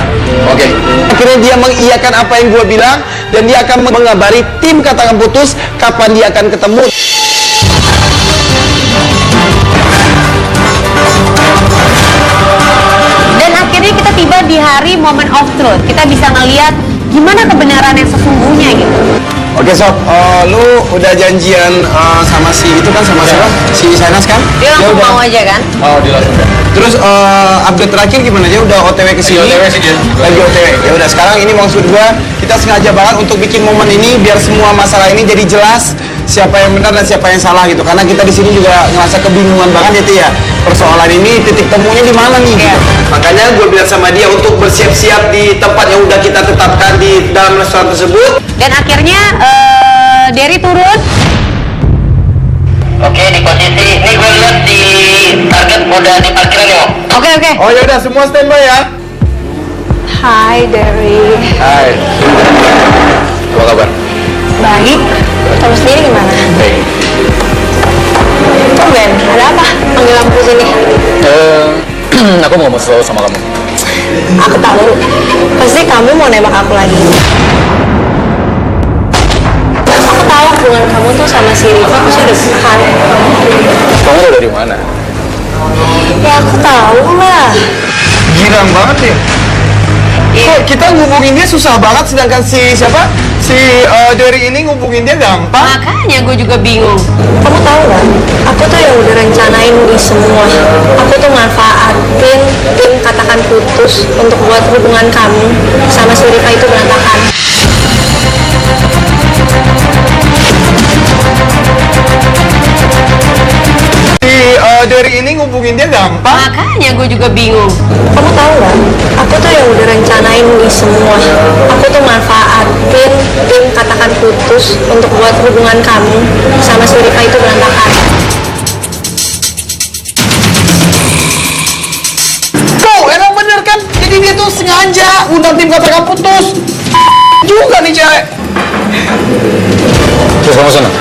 [SPEAKER 5] Oke.
[SPEAKER 1] Akhirnya dia mengiyakan apa yang gua bilang, dan dia akan mengabari tim Katakan Putus kapan dia akan ketemu.
[SPEAKER 2] Dan akhirnya kita tiba di hari moment of truth. Kita bisa ngeliat gimana kebenaran yang sesungguhnya gitu.
[SPEAKER 1] Oke sob, lu udah janjian sama si itu kan, sama siapa? Si Shanas kan?
[SPEAKER 2] Dia langsung
[SPEAKER 1] udah.
[SPEAKER 2] mau aja kan?
[SPEAKER 5] Oh, dilangsung.
[SPEAKER 1] Terus update terakhir gimana? Dia udah OTW ke sini?
[SPEAKER 5] OTW sih dia.
[SPEAKER 1] Lagi OTW. Ya udah, sekarang ini maksud gua kita sengaja banget untuk bikin momen ini biar semua masalah ini jadi jelas siapa yang benar dan siapa yang salah gitu. Karena kita di sini juga ngerasa kebingungan banget ya, Tia. Persoalan ini titik temunya di mana nih? Gitu. Makanya gue bilang sama dia untuk bersiap-siap di tempat yang udah kita tetapkan di dalam restoran tersebut.
[SPEAKER 2] Dan akhirnya Derry turun.
[SPEAKER 6] Oke, di posisi ini gue lihat di target udah di parkiran ya.
[SPEAKER 2] Oke.
[SPEAKER 1] Oh ya udah, semua standby ya.
[SPEAKER 3] Hai Derry.
[SPEAKER 5] Hai. Apa kabar?
[SPEAKER 3] Baik. Kamu sendiri gimana?
[SPEAKER 5] Baik.
[SPEAKER 3] Tumben, ada apa? Panggil aku ke sini.
[SPEAKER 5] Aku mau ngomong sesuatu sama kamu.
[SPEAKER 3] Aku tahu. Pasti kamu mau nembak aku lagi. Aku tahu hubungan kamu tuh sama si Rifa pasti udah dekat.
[SPEAKER 5] Kamu tahu dari mana?
[SPEAKER 3] Ya aku tahu lah.
[SPEAKER 1] Girang banget ya. Kok kita ngubungin dia susah banget, sedangkan si siapa? Si Derry ini ngubungin dia gampang.
[SPEAKER 2] Makanya gue juga bingung.
[SPEAKER 3] Kamu tahu nggak? Aku tuh yang udah rencanain ini semua. Aku tuh manfaatin tim Katakan Putus untuk buat hubungan kamu sama si Rifa itu berantakan.
[SPEAKER 1] Si Derry ini ngubungin dia gampang.
[SPEAKER 2] Makanya gue juga bingung.
[SPEAKER 3] Kamu tahu nggak? Aku tuh yang udah rencanain ini semua. Aku tuh manfaatin tim Katakan Putus untuk buat hubungan kamu sama si Rifa itu berantakan.
[SPEAKER 1] Tuh, emang bener kan? Jadi dia tuh sengaja undang tim Katakan Putus. Juga nih cewek.
[SPEAKER 5] Terus kamu senang?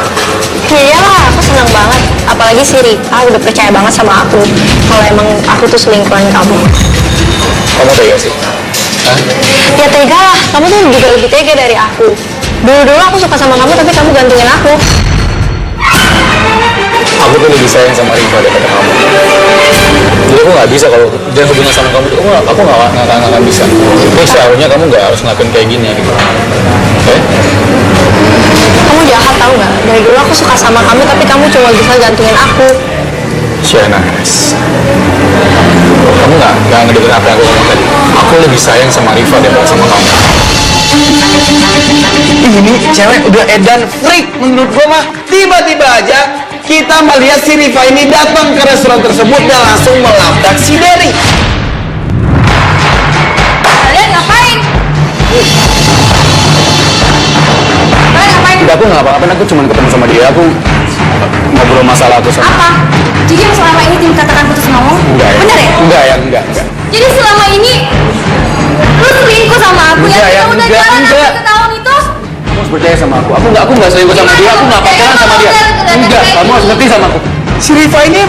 [SPEAKER 3] Iyalah, aku senang banget. Apalagi si Rifa udah percaya banget sama aku kalau emang aku tuh selingkuhan kamu.
[SPEAKER 5] Kamu tega sih? Hah?
[SPEAKER 3] Ya tega lah, kamu tuh juga lebih tega dari aku. Dulu aku suka sama kamu tapi kamu gantungin aku.
[SPEAKER 5] Aku tuh lebih sayang sama Rifa daripada kamu. Jadi aku nggak bisa kalau dia hubungan sama kamu. Aku nggak bisa. Tapi seharusnya kamu nggak harus ngelakuin kayak gini gitu. Oke?
[SPEAKER 3] Kamu jahat tau nggak? Dari dulu aku suka sama kamu tapi kamu cuma bisa gantungin aku.
[SPEAKER 5] Shanas, kamu nggak ngedengerin apa yang aku ngomong tadi. Aku lebih sayang sama Rifa daripada sama kamu.
[SPEAKER 1] Ini cewek udah edan freak menurut gua mah. Tiba-tiba aja kita melihat si Rifa ini datang ke restoran tersebut dan langsung melabrak si Derry.
[SPEAKER 2] Kalian ngapain?
[SPEAKER 5] Tidak, aku nggak apa-apa. Aku cuma ketemu sama dia. Aku ngobrol masalah aku sama.
[SPEAKER 2] Apa? Jadi yang selama ini tim Katakan Putus ngomong?
[SPEAKER 5] Enggak ya?
[SPEAKER 2] Bener ya?
[SPEAKER 5] Enggak ya, enggak.
[SPEAKER 2] Jadi selama ini lu selingkuh sama aku
[SPEAKER 5] Enggak
[SPEAKER 2] ya?
[SPEAKER 5] ya,
[SPEAKER 2] Kita udah
[SPEAKER 5] enggak,
[SPEAKER 2] jalan
[SPEAKER 5] enggak.
[SPEAKER 2] sampai setahun itu?
[SPEAKER 5] Kamu harus percaya sama aku. Aku nggak selingkuh sama dia. Aku nggak pacaran sama dia. Enggak, kamu harus ngerti sama aku.
[SPEAKER 1] Si Rifa ini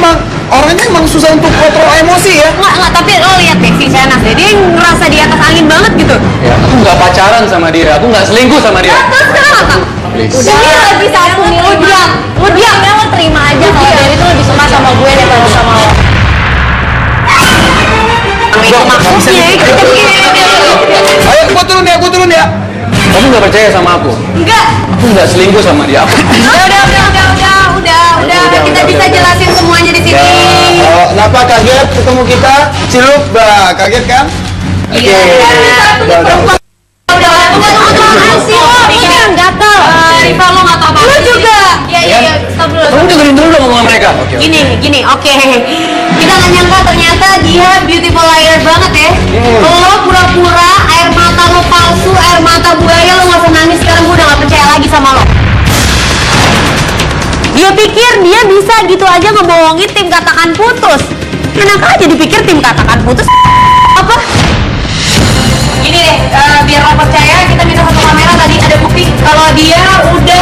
[SPEAKER 1] orangnya emang susah untuk kontrol emosi ya.
[SPEAKER 2] Enggak, tapi lo lihat deh si Shanas deh, dia ngerasa di atas angin banget gitu.
[SPEAKER 5] Ya, aku nggak pacaran sama dia. Aku nggak selingkuh sama dia.
[SPEAKER 2] Terus sekarang apa?
[SPEAKER 5] Please.
[SPEAKER 2] Udah lagi satu nih, lo diam. Lo terima aja kalau Derry tuh lebih suka sama gue daripada sama lo. Itu maksudnya,
[SPEAKER 1] Ayo, gua turun ya.
[SPEAKER 5] Kamu nggak percaya sama aku?
[SPEAKER 2] enggak.
[SPEAKER 5] Aku nggak selingkuh sama dia.
[SPEAKER 2] Udah. Kita bisa jelasin semuanya di sini.
[SPEAKER 1] Kenapa kaget ketemu kita? Cilup, bah, kaget kan? Oke. Udah.
[SPEAKER 2] Gatel. Riva lo nggak tahu apa. Lu juga. Iya. Stop dulu.
[SPEAKER 1] Kamu dengerin dulu dong omongan mereka.
[SPEAKER 2] Gini, oke. Kita nggak nyangka ternyata dia beautiful liar banget ya. Lo pura-pura air mata lo palsu, air mata buaya, lo nggak usah nangis. Sekarang gue udah nggak percaya lagi sama lo. Dia pikir dia bisa gitu aja ngebohongin tim Katakan Putus. Enak aja dipikir tim Katakan Putus apa? Gini deh, biar lo percaya kita minta satu kamera tadi ada bukti kalau dia udah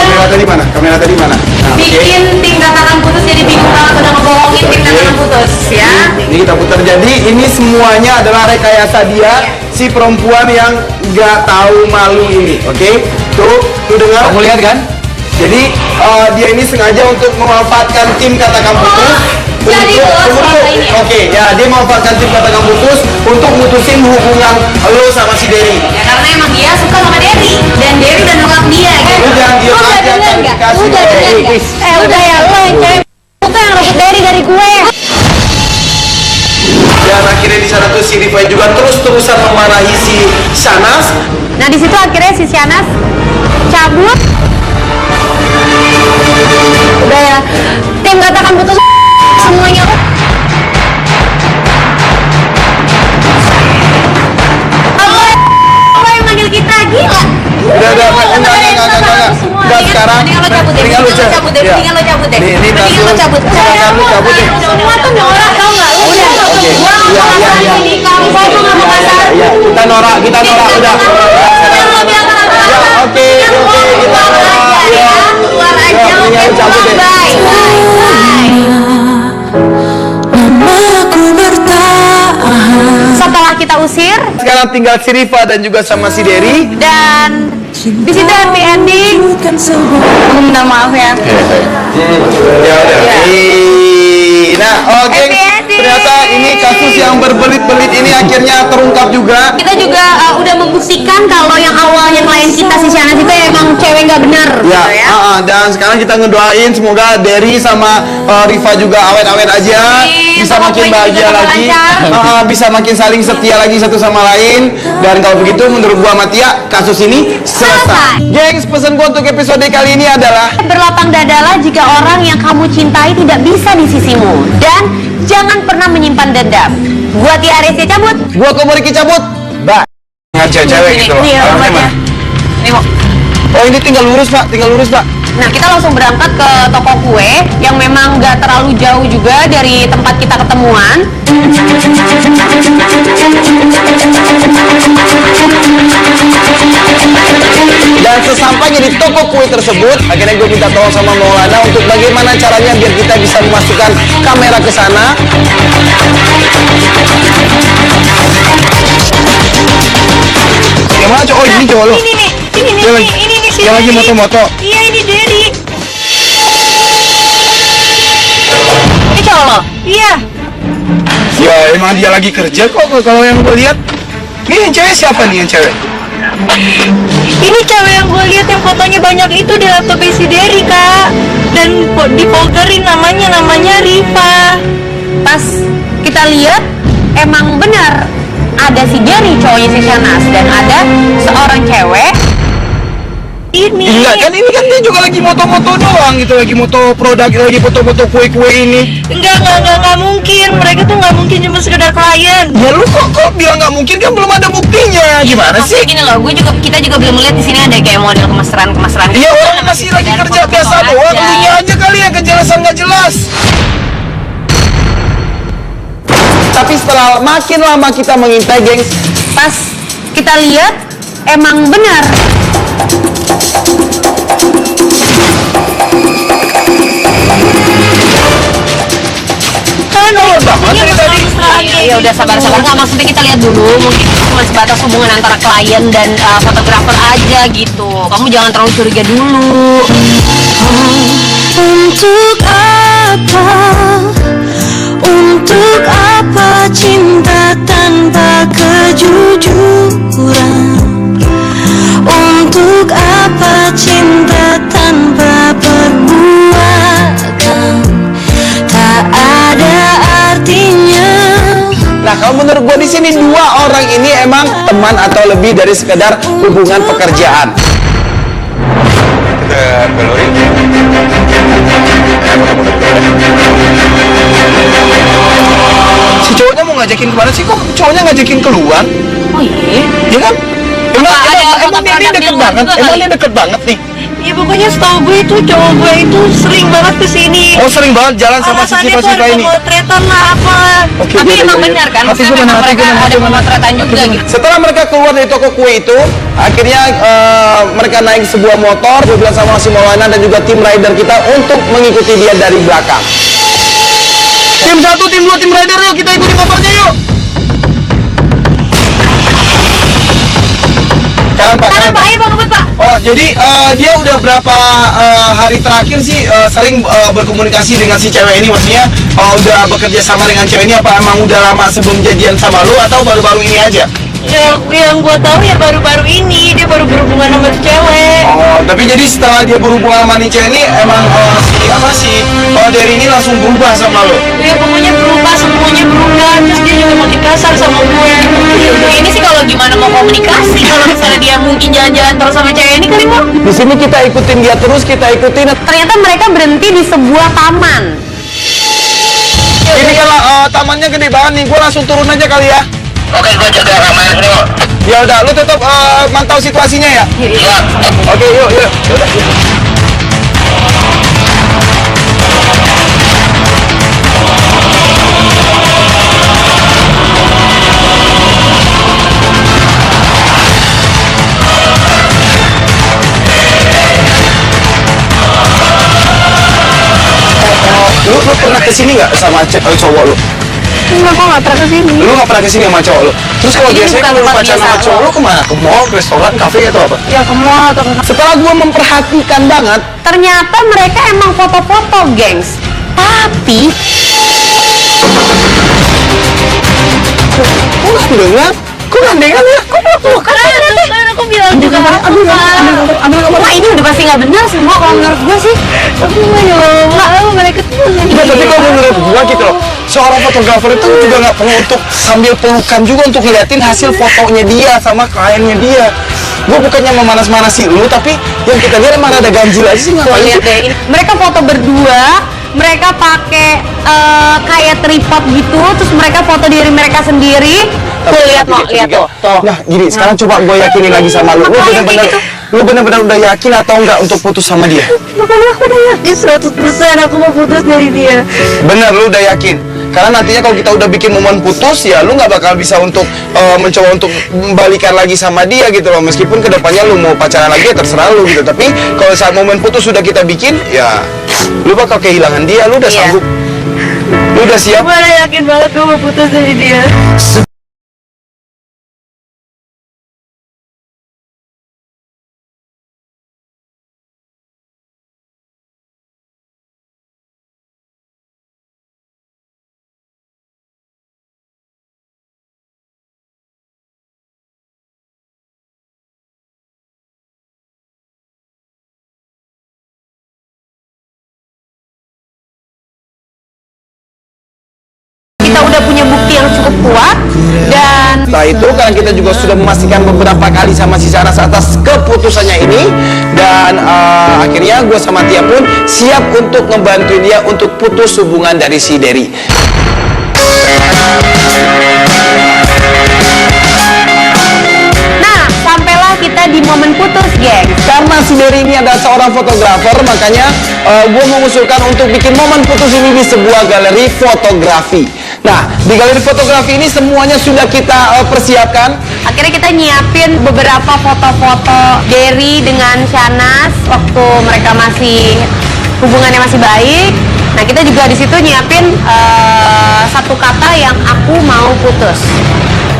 [SPEAKER 1] Kamera tadi mana? Nah,
[SPEAKER 2] bikin tim Katakan Putus jadi bingung banget udah ngebohongin tim Katakan Putus ya.
[SPEAKER 1] Ini kita putar. Jadi ini semuanya adalah rekayasa dia, si perempuan yang nggak tahu malu ini. Oke? Tuh dengar.
[SPEAKER 5] Kamu lihat kan?
[SPEAKER 1] Jadi dia ini sengaja untuk memanfaatkan tim Katakan Putus.
[SPEAKER 2] Jadi ini.
[SPEAKER 1] Oke, ya dia memanfaatkan tim Katakan Putus untuk mutusin hubungan lo sama si Derry.
[SPEAKER 2] Ya karena emang dia suka sama Derry dan Derry udah nolak dia gitu.
[SPEAKER 1] Lu jangan diem aja, kan dikasih.
[SPEAKER 2] Udah dengar nggak? Udah ya lo yang cewek itu yang rebut Derry dari gue.
[SPEAKER 1] Dan akhirnya di sana tuh si Rifa juga terus-terusan memarahi si Shanas.
[SPEAKER 2] Nah di situ akhirnya si Shanas cabut. Udah ya, tim Katakan Putus semuanya. Apa yang manggil kita gila?
[SPEAKER 1] Udah, enggak. Udah sekarang,
[SPEAKER 2] Mendingan lo cabut deh.
[SPEAKER 1] mendingan lo cabut.
[SPEAKER 2] Mendingan lo cabut deh.
[SPEAKER 1] Ini
[SPEAKER 2] Mendingan lo cabut.
[SPEAKER 1] silakan lu cabut deh.
[SPEAKER 2] Semua tuh norak tau nggak? Udah.
[SPEAKER 1] Oke.
[SPEAKER 2] Gua nggak mau
[SPEAKER 1] Iya.
[SPEAKER 2] kasar ini. Kamu mau nggak mau kasar?
[SPEAKER 1] Ya, kita norak udah. Oke, kita norak. Ya.
[SPEAKER 2] Keluar aja.
[SPEAKER 1] Ya, mendingan lu cabut deh.
[SPEAKER 2] Bye.
[SPEAKER 4] Namaku bertahan.
[SPEAKER 2] Setelah kita usir
[SPEAKER 1] Sekarang tinggal si Rifa dan juga sama si Derry.
[SPEAKER 2] dan di situ happy ending.
[SPEAKER 4] Bukan sebuah
[SPEAKER 2] Aku minta maaf ya.
[SPEAKER 1] Ya udah. Nah, oke.
[SPEAKER 2] Happy ending.
[SPEAKER 1] Ternyata ini kasus yang berbelit-belit ini akhirnya terungkap juga.
[SPEAKER 2] Kita juga udah membuktikan kalau yang awalnya klien kita si Shanas itu emang cewek nggak benar
[SPEAKER 1] Ya,
[SPEAKER 2] gitu ya.
[SPEAKER 1] dan sekarang kita ngedoain semoga Derry sama Rifa juga awet-awet aja,
[SPEAKER 2] Amin.
[SPEAKER 1] bisa
[SPEAKER 2] Sama
[SPEAKER 1] makin
[SPEAKER 2] gue juga
[SPEAKER 1] bahagia
[SPEAKER 2] tambah
[SPEAKER 1] lagi,
[SPEAKER 2] lancar.
[SPEAKER 1] bisa makin saling setia lagi satu sama lain. Dan kalau begitu menurut gua sama Tia, kasus ini selesai. Gengs, pesan gua untuk episode kali ini adalah
[SPEAKER 2] Berlapang dadalah jika orang yang kamu cintai tidak bisa di sisimu dan jangan pernah menyimpan dendam. Gua Tia Aresia cabut.
[SPEAKER 1] gua Komoriki cabut. Bye. Cewek gitu loh.
[SPEAKER 2] Ini ya
[SPEAKER 1] Arahnya
[SPEAKER 2] rumahnya.
[SPEAKER 1] mana?
[SPEAKER 2] Ini mau.
[SPEAKER 1] Oh, ini tinggal lurus, Pak.
[SPEAKER 2] Nah kita langsung berangkat ke toko kue yang memang nggak terlalu jauh juga dari tempat kita ketemuan.
[SPEAKER 1] Dan sesampainya di toko kue tersebut, akhirnya gue minta tolong sama Maulana untuk bagaimana caranya biar kita bisa memasukkan kamera ke sana. Yang mana cowok? Oh, ini cowok lo.
[SPEAKER 3] Ini nih, ini nih
[SPEAKER 1] Yang lagi moto-moto.
[SPEAKER 3] Iya ini Derry.
[SPEAKER 2] Ini cowok lo.
[SPEAKER 3] Iya.
[SPEAKER 1] Ya emang dia lagi kerja kok kalau yang gue lihat. Ini yang cewek siapa nih yang cewek?
[SPEAKER 3] Ini cewek yang gue lihat yang fotonya banyak itu di laptop si Derry kak. Dan di folderin namanya Rifa.
[SPEAKER 2] Pas kita lihat emang benar ada si Derry cowoknya si Shanas dan ada seorang cewek.
[SPEAKER 3] Ini.
[SPEAKER 1] Enggak kan ini kan dia juga lagi moto-moto doang gitu, lagi moto produk, lagi foto-foto kue-kue ini.
[SPEAKER 3] Enggak mungkin. Mereka tuh nggak mungkin cuma sekedar klien.
[SPEAKER 1] Ya lu kok bilang nggak mungkin, kan belum ada buktinya. Gimana sih?
[SPEAKER 2] Maksudnya gini loh, kita juga belum melihat di sini ada kayak model kemesraan.
[SPEAKER 1] Iya, orang masih lagi kerja biasa doang, belinya aja kali yang kejelasan nggak jelas. Tapi setelah makin lama kita mengintai, gengs,
[SPEAKER 2] Pas kita lihat emang benar.
[SPEAKER 3] Kan
[SPEAKER 1] banget dari tadi.
[SPEAKER 2] Ya udah sabar nggak, maksudnya kita lihat dulu mungkin itu cuma sebatas hubungan antara klien dan fotografer aja gitu. Kamu jangan terlalu curiga dulu.
[SPEAKER 4] Untuk apa? Untuk apa cinta tanpa kejujuran? Untuk apa cinta tanpa perbuatan? Tak ada artinya
[SPEAKER 1] menurut gue di sini dua orang ini emang teman atau lebih dari sekedar hubungan pekerjaan. Belurin. Si cowoknya mau ngajakin kemana sih? Kok cowoknya ngajakin keluar?
[SPEAKER 2] Oh iya?
[SPEAKER 1] Ya kan? Emang
[SPEAKER 2] foto
[SPEAKER 1] ini
[SPEAKER 2] produk
[SPEAKER 1] deket
[SPEAKER 2] di luar
[SPEAKER 1] banget?
[SPEAKER 2] juga
[SPEAKER 1] Emang
[SPEAKER 2] kali?
[SPEAKER 1] ini deket banget nih?
[SPEAKER 3] Ya pokoknya setahu gue itu cowok gue itu sering banget kesini.
[SPEAKER 1] Oh sering banget jalan sama si
[SPEAKER 3] Alasannya tuh
[SPEAKER 1] Siva
[SPEAKER 3] ada
[SPEAKER 1] ini?
[SPEAKER 3] pemotretan lah apa.
[SPEAKER 1] Oke,
[SPEAKER 2] Tapi
[SPEAKER 1] iya,
[SPEAKER 2] emang
[SPEAKER 1] iya, iya.
[SPEAKER 2] benar kan?
[SPEAKER 1] Hati
[SPEAKER 2] Maksudnya
[SPEAKER 1] gue
[SPEAKER 2] memang
[SPEAKER 1] mana, hati
[SPEAKER 2] mereka
[SPEAKER 1] gue mana,
[SPEAKER 2] ada
[SPEAKER 1] hati gue mana.
[SPEAKER 2] pemotretan juga gitu.
[SPEAKER 1] Setelah mereka keluar dari toko kue itu, akhirnya mereka naik sebuah motor. Gue bilang sama si Maulana dan juga tim rider kita untuk mengikuti dia dari belakang. Tim 1, tim 2, tim rider yuk, kita ikuti motornya yuk. Kanan Pak, kanan Pak.
[SPEAKER 2] Ayo Bang Ngebut Pak.
[SPEAKER 1] Oh, jadi dia udah berapa hari terakhir sih sering berkomunikasi dengan si cewek ini? Maksudnya udah bekerja sama dengan cewek ini apa emang udah lama sebelum jadian sama lu atau baru-baru ini aja?
[SPEAKER 3] Ya, yang gue tahu ya baru-baru ini dia baru berhubungan sama tuh cewek.
[SPEAKER 1] Oh, tapi jadi setelah dia berhubungan sama nih cewek ini emang si Derry ini langsung berubah sama lo?
[SPEAKER 3] Ya pokoknya berubah, semuanya berubah. Terus dia juga makin kasar sama gue.
[SPEAKER 2] Ini sih kalau gimana mau komunikasi kalau misalnya dia mungkin jalan-jalan terus sama cewek ini kali mau.
[SPEAKER 1] Di sini kita ikutin dia terus, kita ikutin.
[SPEAKER 2] Ternyata mereka berhenti di sebuah taman.
[SPEAKER 1] Ini kalau tamannya gede banget nih, gue langsung turun aja kali ya.
[SPEAKER 6] Oke, gua jaga keamanan dulu.
[SPEAKER 1] Ya udah, lu tetap mantau situasinya ya.
[SPEAKER 6] Siap.
[SPEAKER 1] Oke, yuk. Yaudah. Lu pernah kesini nggak sama cowok lu?
[SPEAKER 3] Enggak, gue gak pernah kesini.
[SPEAKER 1] Lu nggak pernah kesini sama cowok lu? Terus kalau
[SPEAKER 2] Ini
[SPEAKER 1] biasanya
[SPEAKER 2] bukan
[SPEAKER 1] kalau lu
[SPEAKER 2] tempat
[SPEAKER 1] pacaran sama
[SPEAKER 2] biasa
[SPEAKER 1] cowok
[SPEAKER 2] lu.
[SPEAKER 1] lu kemana? Ke mall, ke restoran, kafe atau apa?
[SPEAKER 3] Ya ke mall atau ke
[SPEAKER 1] Setelah gua memperhatikan banget,
[SPEAKER 2] Ternyata mereka emang foto-foto, gengs. Tapi
[SPEAKER 1] kok nggak dengar? Kok nggak dengar ya?
[SPEAKER 3] kan aku bilang juga
[SPEAKER 1] Ambil gambar.
[SPEAKER 2] wah ini udah pasti nggak benar semua kalau menurut gue sih.
[SPEAKER 3] Tapi gue juga nggak mereka tuh
[SPEAKER 1] Iya, tapi kalau menurut gua gitu loh, seorang fotografer itu juga nggak perlu untuk sambil pelukan juga untuk ngeliatin hasil fotonya dia sama kliennya dia. Gua bukannya memanas-manasi lu, tapi yang kita lihat emang ada ganjil aja sih
[SPEAKER 2] Tuh
[SPEAKER 1] ngapain
[SPEAKER 2] lihat
[SPEAKER 1] sih?
[SPEAKER 2] deh, mereka foto berdua, mereka pakai kayak tripod gitu, terus mereka foto diri mereka sendiri. Tuh lihat mau, lihat tuh.
[SPEAKER 1] Nah, gini, sekarang coba gue yakinin lagi sama lu. Lu bener-bener udah yakin atau enggak untuk putus sama dia?
[SPEAKER 3] Makanya aku udah yakin 100% aku mau putus dari dia.
[SPEAKER 1] Bener, lu udah yakin? Karena nantinya kalau kita udah bikin momen putus, ya lu nggak bakal bisa untuk mencoba untuk balikan lagi sama dia gitu loh. Meskipun kedepannya lu mau pacaran lagi ya terserah lu gitu. Tapi kalau saat momen putus sudah kita bikin, ya lu bakal kehilangan dia. Lu udah
[SPEAKER 2] Iya.
[SPEAKER 1] sanggup? Lu udah siap?
[SPEAKER 3] Gue udah yakin banget gue mau putus dari dia.
[SPEAKER 2] Kita udah punya bukti yang cukup kuat dan
[SPEAKER 1] Setelah itu karena kita juga sudah memastikan beberapa kali sama si Sanas atas keputusannya ini, dan akhirnya gue sama Tia pun siap untuk ngebantuin dia untuk putus hubungan dari si Derry.
[SPEAKER 2] nah sampailah kita di momen putus, geng.
[SPEAKER 1] Karena si Derry ini adalah seorang fotografer, makanya gue mengusulkan untuk bikin momen putus ini di sebuah galeri fotografi. Nah, di galeri fotografi ini semuanya sudah kita persiapkan.
[SPEAKER 2] Akhirnya kita nyiapin beberapa foto-foto Derry dengan Shanas waktu mereka masih hubungannya masih baik. Nah kita juga di situ nyiapin satu kata yang aku mau putus.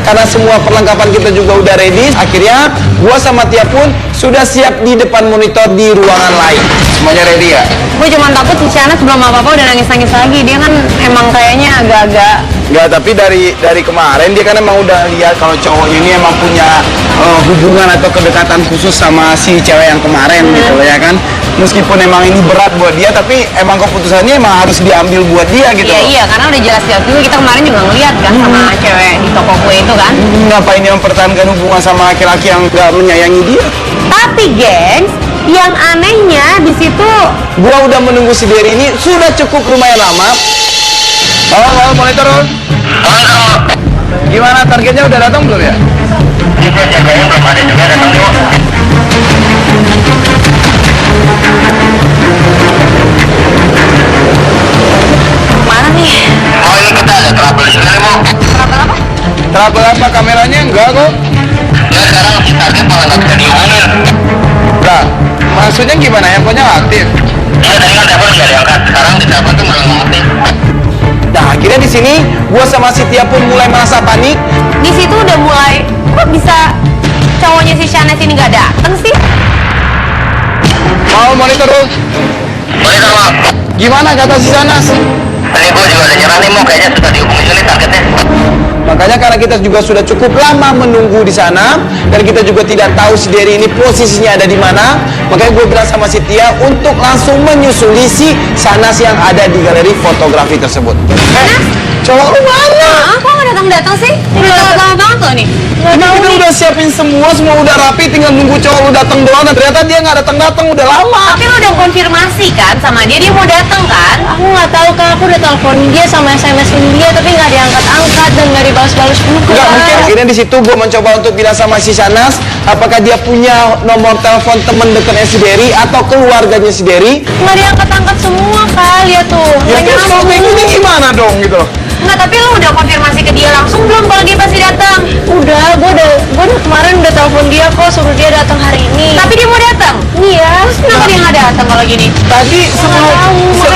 [SPEAKER 1] Karena semua perlengkapan kita juga udah ready, akhirnya gua sama Tia pun sudah siap di depan monitor di ruangan lain. Semuanya ready ya?
[SPEAKER 2] Gue cuma takut si Shanas belum apa-apa udah nangis-nangis lagi. Dia kan emang kayaknya agak-agak.
[SPEAKER 1] Enggak, tapi dari kemarin dia kan emang udah lihat kalau cowok ini emang punya hubungan atau kedekatan khusus sama si cewek yang kemarin gitu ya kan. meskipun emang ini berat buat dia, tapi emang keputusannya emang harus diambil buat dia gitu.
[SPEAKER 2] Iya, karena udah jelas-jelas juga kita kemarin juga ngeliat kan sama cewek di toko kue itu kan.
[SPEAKER 1] Ngapain dia mempertahankan hubungan sama laki-laki yang gak menyayangi dia?
[SPEAKER 2] Tapi gengs, yang anehnya di situ
[SPEAKER 1] Gua udah menunggu si Derry ini sudah cukup lumayan lama. Halo, monitor. Gimana, targetnya udah datang belum ya?
[SPEAKER 6] Itu jaganya belum ada juga datang dulu.
[SPEAKER 2] mana nih?
[SPEAKER 6] Oh ini kita ada trouble juga nih mau.
[SPEAKER 2] Apa?
[SPEAKER 1] Trouble apa? Kameranya enggak kok.
[SPEAKER 6] Ya sekarang si target malah nggak bisa dihubungin.
[SPEAKER 1] Lah, maksudnya gimana? Handphonenya nggak aktif?
[SPEAKER 6] Iya tadi kan telepon nggak diangkat. Sekarang di telepon tuh malah nggak aktif.
[SPEAKER 1] Nah, akhirnya di sini gua sama si Tia pun mulai merasa panik.
[SPEAKER 2] Di situ udah mulai, kok bisa cowoknya si Shanes ini nggak dateng sih?
[SPEAKER 1] Mau monitor dulu.
[SPEAKER 6] Boleh sama.
[SPEAKER 1] Gimana kata si Sanas?
[SPEAKER 6] Tadi gue juga udah nyerah nih mau kayaknya sudah dihubungin ini targetnya.
[SPEAKER 1] Makanya karena kita juga sudah cukup lama menunggu di sana dan kita juga tidak tahu si Derry ini posisinya ada di mana, makanya gue bilang sama si Tia untuk langsung menyusuli si Sanas yang ada di galeri fotografi tersebut. Cowok lu mana?
[SPEAKER 2] Ah, kok nggak datang-datang sih? Udah lama banget loh nih.
[SPEAKER 1] Ini kita udah siapin semua udah rapi, tinggal nunggu cowok lu datang doang dan ternyata dia nggak datang-datang udah lama.
[SPEAKER 2] Tapi lo udah konfirmasi kan sama dia mau datang kan?
[SPEAKER 3] Aku nggak tahu kak, aku udah teleponin dia sama SMS-in dia tapi nggak diangkat-angkat dan nggak dibalas-balas juga.
[SPEAKER 1] Enggak mungkin. Akhirnya di situ gue mencoba untuk bilang sama si Sanas, apakah dia punya nomor telepon teman dekatnya si Derry atau keluarganya si Derry?
[SPEAKER 3] Nggak diangkat-angkat semua kak, lihat tuh.
[SPEAKER 1] Ya
[SPEAKER 3] Nggak
[SPEAKER 1] terus kalau kayak
[SPEAKER 3] nyambung.
[SPEAKER 1] gini gimana dong gitu loh?
[SPEAKER 2] Enggak, tapi lo udah konfirmasi ke dia langsung belum kalau dia pasti datang?
[SPEAKER 3] Udah, gue udah kemarin udah telepon dia kok, suruh dia datang hari ini.
[SPEAKER 2] Tapi dia mau datang?
[SPEAKER 3] Iya.
[SPEAKER 2] Kenapa dia nggak datang kalau gini?
[SPEAKER 1] Tadi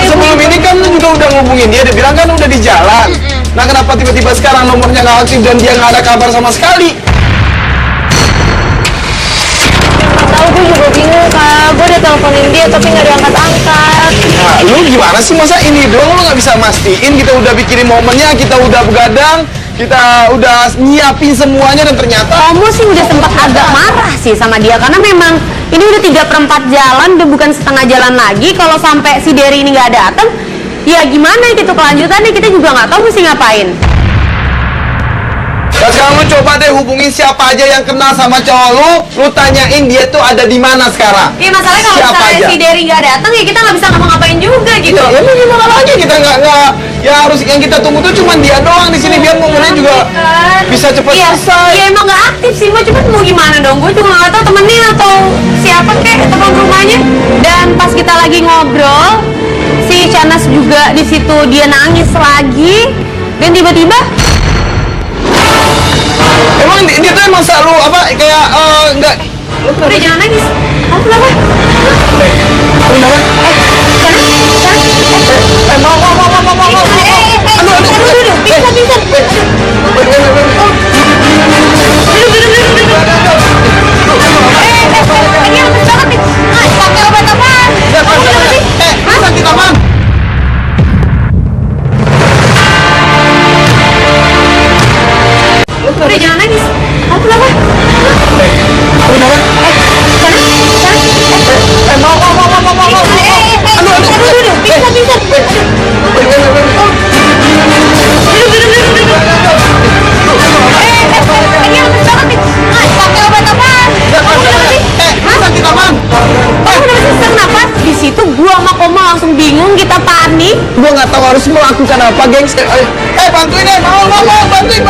[SPEAKER 1] sebelum ini kan lu juga udah ngubungin dia bilang kan udah di jalan. Nah kenapa tiba-tiba sekarang nomornya nggak aktif dan dia nggak ada kabar sama sekali?
[SPEAKER 3] Tahu gue juga bingung kak, gue udah teleponin dia tapi nggak diangkat-angkat.
[SPEAKER 1] Nah, lu gimana sih masa ini doang lu nggak bisa mastiin? Kita udah bikinin momennya, kita udah begadang, kita udah nyiapin semuanya dan ternyata
[SPEAKER 2] Kamu sih udah sempat agak marah sih sama dia karena memang ini udah 3/4 jalan, udah bukan setengah jalan lagi. Kalau sampai si Derry ini nggak datang, ya gimana gitu kelanjutannya, kita juga nggak tahu mesti ngapain.
[SPEAKER 1] nah, sekarang lu coba deh hubungin siapa aja yang kenal sama cowok lu tanyain dia tuh ada di mana sekarang.
[SPEAKER 2] Iya, masalahnya kalau
[SPEAKER 1] Siapa
[SPEAKER 2] misalnya
[SPEAKER 1] aja?
[SPEAKER 2] si Derry nggak datang ya kita nggak bisa ngapa-ngapain juga gitu.
[SPEAKER 1] Ya lu gimana lagi kita nggak ya harus yang kita tunggu tuh cuma dia doang di sini biar momennya juga bisa cepat
[SPEAKER 2] Iya,
[SPEAKER 1] selesai.
[SPEAKER 2] iya emang nggak aktif sih, gue cuma mau gimana dong, gue juga nggak tahu temennya atau siapa kek teman rumahnya. Dan pas kita lagi ngobrol, si Shanas juga di situ dia nangis lagi dan tiba-tiba
[SPEAKER 1] Emang dia tuh emang selalu apa kayak enggak
[SPEAKER 2] udah jangan nangis. Kamu kenapa?
[SPEAKER 1] kenapa? Mau.
[SPEAKER 2] Ini habis banget nih. Pakai obat apaan?
[SPEAKER 1] Sakit aman.
[SPEAKER 2] Udah jangan nangis. Kamu kenapa? Ini habis banget nih. Pakai obat apaan?
[SPEAKER 1] Sakit aman.
[SPEAKER 2] Kamu udah sesak napas? Di situ gua sama Koma langsung bingung, kita panik.
[SPEAKER 1] Gua nggak tahu harus melakukan apa, gengs. Bantuin deh, mau, bantuin.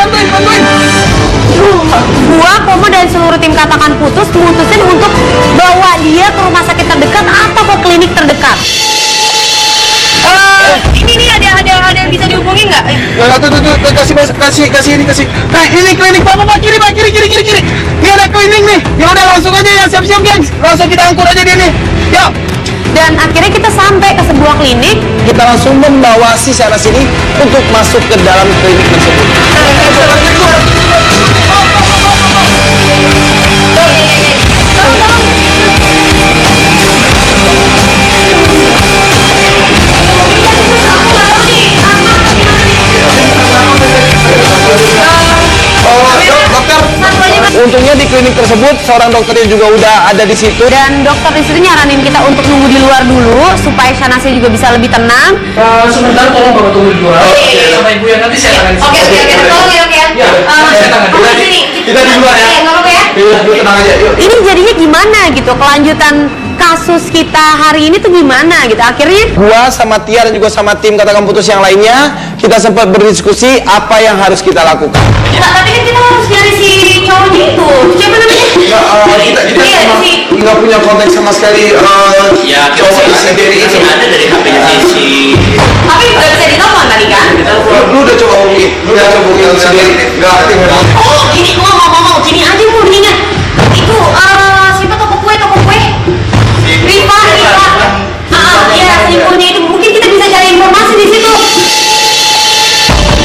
[SPEAKER 2] Gua, Koma dan seluruh tim Katakan Putus memutusin untuk bawa dia ke rumah sakit terdekat atau ke klinik terdekat. Ini nih ada yang bisa dihubungi nggak?
[SPEAKER 1] Kasih ini. Nah, ini klinik Pak, kiri. Ini ada klinik nih. Ya udah langsung aja ya, siap-siap, gengs. Langsung kita angkut aja dia nih. Yuk.
[SPEAKER 2] Dan akhirnya kita sampai ke sebuah klinik.
[SPEAKER 1] Kita langsung membawa si Sanas ini untuk masuk ke dalam klinik tersebut. Dokter, untungnya di klinik tersebut, seorang dokternya juga udah ada di situ.
[SPEAKER 2] Dan dokter di situ nyaranin kita untuk nunggu di luar dulu supaya Shanasnya juga bisa lebih tenang.
[SPEAKER 1] Sebentar, tolong bapak tunggu di luar. Sama ibu ya, nanti saya tangan.
[SPEAKER 2] Oke, tolong ya.
[SPEAKER 1] Ya, saya tangan. Kita di luar ya.
[SPEAKER 2] Nggak apa-apa ya.
[SPEAKER 1] Yuk, tenang aja, yuk.
[SPEAKER 2] Ini jadinya gimana gitu? Kelanjutan kasus kita hari ini tuh gimana gitu? Akhirnya
[SPEAKER 1] Gua sama Tia dan juga sama tim Katakan Putus yang lainnya, kita sempat berdiskusi apa yang harus kita lakukan.
[SPEAKER 2] tapi kan kita harus nyari si cowoknya itu. Siapa namanya?
[SPEAKER 1] Kita nggak punya konteks sama sekali.
[SPEAKER 6] Ya,
[SPEAKER 1] cowok si Derry itu.
[SPEAKER 6] ada dari HP-nya si
[SPEAKER 2] Tapi nggak bisa ditelepon tadi kan?
[SPEAKER 1] Lu udah coba hubungi, si Derry, nggak aktif.
[SPEAKER 2] Oh, gini ngomong, gini aja mau mendingan. Itu siapa toko kue? Rifa. Iya, selingkuhnya itu mungkin kita bisa cari informasi di situ.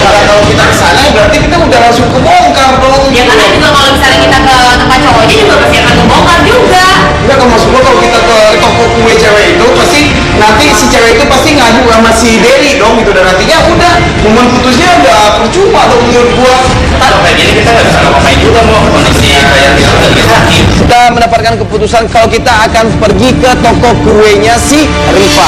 [SPEAKER 1] Karena kalau kita kesana, berarti kita udah langsung kebongkar dong.
[SPEAKER 2] Ya karena juga kalau misalnya kita ke tempat cowoknya juga pasti akan kebongkar juga.
[SPEAKER 1] Enggak, kalau maksud gua kalau kita ke toko kue cewek itu pasti nanti si cewek itu pasti ngadu sama si Derry dong gitu, dan nantinya udah momen putusnya udah percuma dong menurut gua.
[SPEAKER 6] kalau kayak gini kita nggak bisa ngapain juga mau kondisi kayak gitu lagi sakit.
[SPEAKER 1] Kita mendapatkan keputusan kalau kita akan pergi ke toko kuenya si Rifa.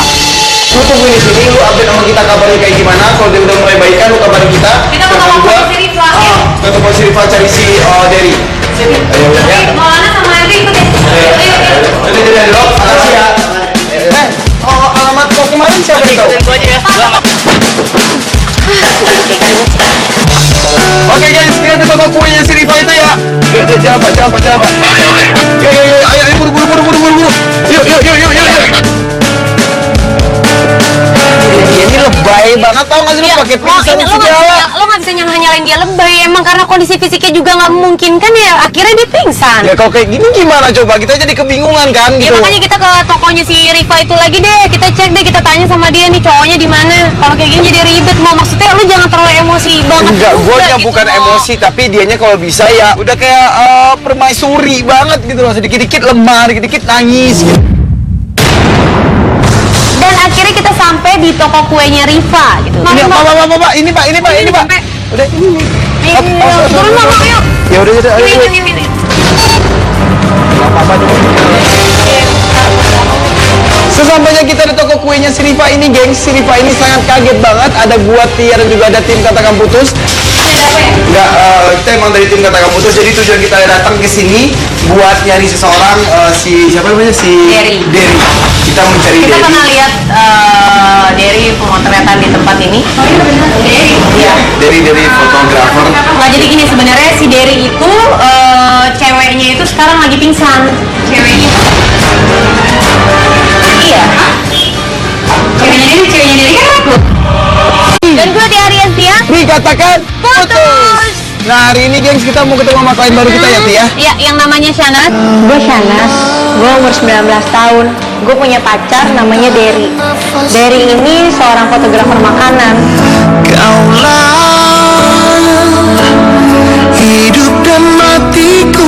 [SPEAKER 1] Lu tungguin di sini, lu update sama kita kabarnya kayak gimana. Kalau dia udah mulai baikan, lu kabarin kita.
[SPEAKER 2] Kita mau
[SPEAKER 1] Kabarin
[SPEAKER 2] ngomong
[SPEAKER 1] gua.
[SPEAKER 2] si Rifa, ya.
[SPEAKER 1] Ke toko si Rifa cari si Derry. Sini. Ayo, ya.
[SPEAKER 2] Maulana sama Andri ikut ya. Ayo.
[SPEAKER 1] Jadi dok, makasih ya. Alamat kau kemarin siapa yang tahu? Oke guys, kita ke toko kuenya si Rifa itu ya. Jangan pak. Yuk, ayo buru. Yuk. Ini lebay banget, tau gak sih lu pakai pingsan segala.
[SPEAKER 2] Lo nggak bisa nyalahin dia lebay. Emang karena kondisi fisiknya juga nggak memungkinkan ya. Akhirnya dia pingsan.
[SPEAKER 1] Ya kalau kayak gini gimana coba? Kita jadi kebingungan kan
[SPEAKER 2] Ya
[SPEAKER 1] gitu.
[SPEAKER 2] makanya kita ke tokonya si Rifa itu lagi deh. Kita cek deh, kita tanya sama dia nih cowoknya di mana. Kalau kayak gini jadi ribet. Mau maksudnya lu jangan terlalu emosi banget.
[SPEAKER 1] Enggak,
[SPEAKER 2] juga
[SPEAKER 1] gue
[SPEAKER 2] gitu
[SPEAKER 1] bukan
[SPEAKER 2] loh.
[SPEAKER 1] emosi, tapi dianya kalau bisa ya udah kayak permaisuri banget gitu loh. Sedikit-dikit lemah, dikit-dikit nangis gitu.
[SPEAKER 2] Dan akhirnya kita sampai di toko kuenya Rifa gitu.
[SPEAKER 1] Ini Pak, ini Pak.
[SPEAKER 2] Sampai.
[SPEAKER 1] Udah ini.
[SPEAKER 2] Turun mama yuk.
[SPEAKER 1] Ya udah, ayo. Sesampainya kita di toko kuenya si Rifa ini, gengs, si Rifa ini sangat kaget banget. Ada gua, Tia, dan juga ada tim Katakan Putus. Enggak, kita emang dari tim Katakan Putus. Jadi tujuan kita datang ke sini buat nyari seseorang, siapa namanya, si
[SPEAKER 2] Derry.
[SPEAKER 1] Kita mencari
[SPEAKER 2] Kita
[SPEAKER 1] Derry.
[SPEAKER 2] pernah lihat dari pemotretan di tempat ini. Oh iya benar. Derry. Iya.
[SPEAKER 1] Dari fotografer.
[SPEAKER 2] Nah jadi gini sebenarnya si Derry itu ceweknya itu sekarang lagi pingsan. Ceweknya. Iya. Ceweknya Derry kan aku. Dan gue di Ariantia.
[SPEAKER 1] Dikatakan putus. Nah hari ini gengs kita mau ketemu sama klien baru kita ya Tia.
[SPEAKER 2] Iya yang namanya Shanas.
[SPEAKER 3] Gue Shanas, gue umur 19 tahun. Gue punya pacar namanya Derry. Derry ini seorang fotografer makanan.
[SPEAKER 7] Hidup dan matiku.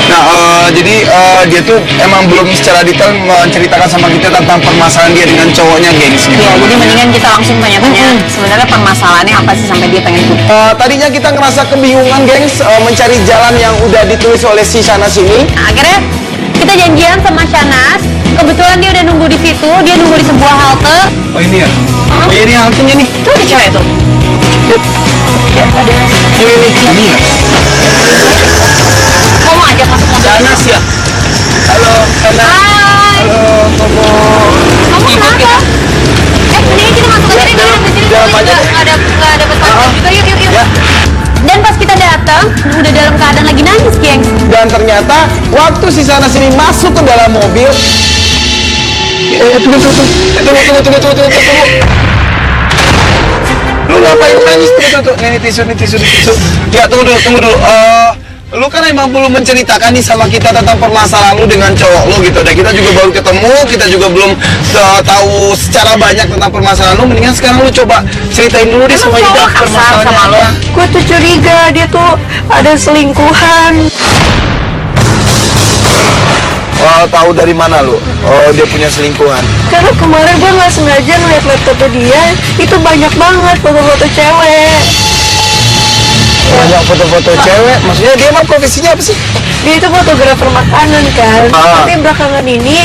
[SPEAKER 1] Nah jadi dia tuh emang belum secara detail menceritakan sama kita tentang permasalahan dia dengan cowoknya gengs gitu.
[SPEAKER 2] Ya jadi mendingan kita langsung tanya-tanya sebenarnya permasalahannya apa sih sampai dia pengen putus.
[SPEAKER 1] Tadinya kita ngerasa kebingungan gengs mencari jalan yang udah ditulis oleh si Shanas ini.
[SPEAKER 2] Nah, akhirnya kita janjian sama Shanas. Kebetulan dia udah nunggu di situ. Dia nunggu di sebuah halte.
[SPEAKER 1] Oh ini ya? Oh ini haltenya nih.
[SPEAKER 2] Tuh ada cewek tuh.
[SPEAKER 1] Ini ya?
[SPEAKER 2] Kamu ajak masuk mobil.
[SPEAKER 1] Shanas ya? Halo, Shanas.
[SPEAKER 2] Hai.
[SPEAKER 1] Halo,
[SPEAKER 2] Kamu kenapa? Mendingan kita masuk aja deh. Di sini
[SPEAKER 1] dalam aja deh.
[SPEAKER 2] nggak ada pesan juga. Yuk.
[SPEAKER 1] Ya.
[SPEAKER 2] Dan pas kita datang, udah dalam keadaan lagi nangis, gengs.
[SPEAKER 1] Dan ternyata waktu si Shanas ini masuk ke dalam mobil. Tunggu. Lu ngapain nangis? Tunggu. Ini tisu. Ya tunggu dulu. Lu kan emang belum menceritakan nih sama kita tentang permasalahan lu dengan cowok lu gitu. Dan kita juga baru ketemu, kita juga belum tahu secara banyak tentang permasalahan lu. Mendingan sekarang lu coba ceritain dulu deh sama kita permasalahannya apa.
[SPEAKER 3] Gue tuh curiga dia tuh ada selingkuhan.
[SPEAKER 1] Tahu dari mana lu? Oh, dia punya selingkuhan.
[SPEAKER 3] Karena kemarin gue nggak sengaja ngeliat laptopnya dia, itu banyak banget foto-foto cewek.
[SPEAKER 1] Banyak foto-foto cewek. Maksudnya dia emang profesinya apa sih?
[SPEAKER 3] Dia itu fotografer makanan kan. Tapi belakangan ini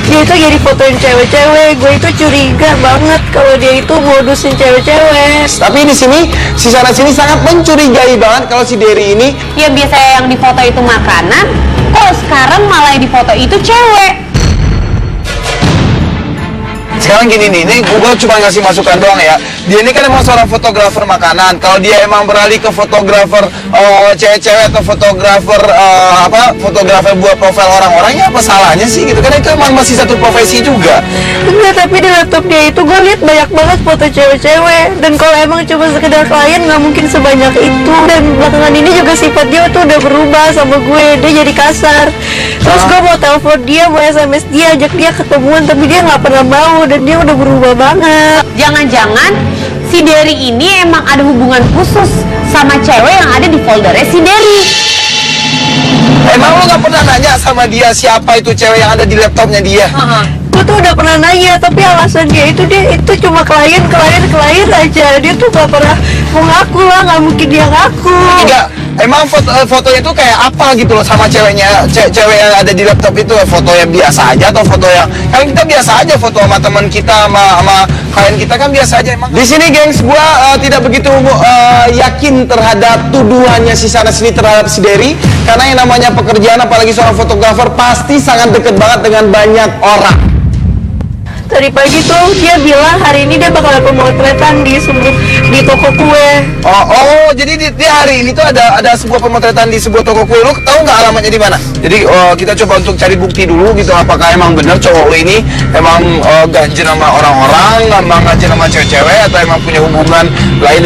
[SPEAKER 3] dia itu jadi fotoin cewek-cewek. Gue itu curiga banget kalau dia itu modusin cewek-cewek.
[SPEAKER 1] Tapi di sini si sana sini sangat mencurigai banget kalau si Derry ini.
[SPEAKER 2] Ya biasanya yang difoto itu makanan, kok sekarang malah yang difoto itu cewek.
[SPEAKER 1] Sekarang gini nih, ini gue cuma ngasih masukan doang ya. Dia ini kan emang seorang fotografer makanan. Kalau dia emang beralih ke fotografer cewek-cewek atau fotografer fotografer buat profil orang-orang, ya apa salahnya sih gitu? Karena itu emang masih satu profesi juga.
[SPEAKER 3] Enggak, tapi di laptop dia itu gue liat banyak banget foto cewek-cewek. Dan kalau emang cuma sekedar klien nggak mungkin sebanyak itu. Dan belakangan ini juga sifat dia tuh udah berubah sama gue. Dia jadi kasar. Terus gue mau telepon dia, mau SMS dia, ajak dia ketemuan, tapi dia nggak pernah mau. Dan dia udah berubah banget.
[SPEAKER 2] Jangan-jangan si Derry ini emang ada hubungan khusus sama cewek yang ada di foldernya si Derry.
[SPEAKER 1] Emang lo nggak pernah nanya sama dia siapa itu cewek yang ada di laptopnya dia?
[SPEAKER 3] Gue tuh udah pernah nanya, tapi alasan dia itu cuma klien aja. Dia tuh gak pernah mau ngaku lah, nggak mungkin dia ngaku.
[SPEAKER 1] Enggak, emang fotonya itu kayak apa gitu loh sama ceweknya, cewek yang ada di laptop itu, foto yang biasa aja atau foto yang kita biasa aja, foto sama teman kita sama klien kita kan biasa aja emang. Di sini gengs, gua tidak begitu yakin terhadap tuduhannya si sana sini terhadap si Derry, karena yang namanya pekerjaan apalagi seorang fotografer pasti sangat deket banget dengan banyak orang.
[SPEAKER 3] Tadi pagi tuh dia bilang hari ini dia bakal pemotretan di toko kue.
[SPEAKER 1] Jadi dia hari ini tuh ada sebuah pemotretan di sebuah toko kue. Lu tahu nggak alamatnya di mana? Jadi kita coba untuk cari bukti dulu gitu, apakah emang benar cowok lu ini emang ganjen sama orang-orang, emang ganjen sama cewek-cewek, atau emang punya hubungan lain.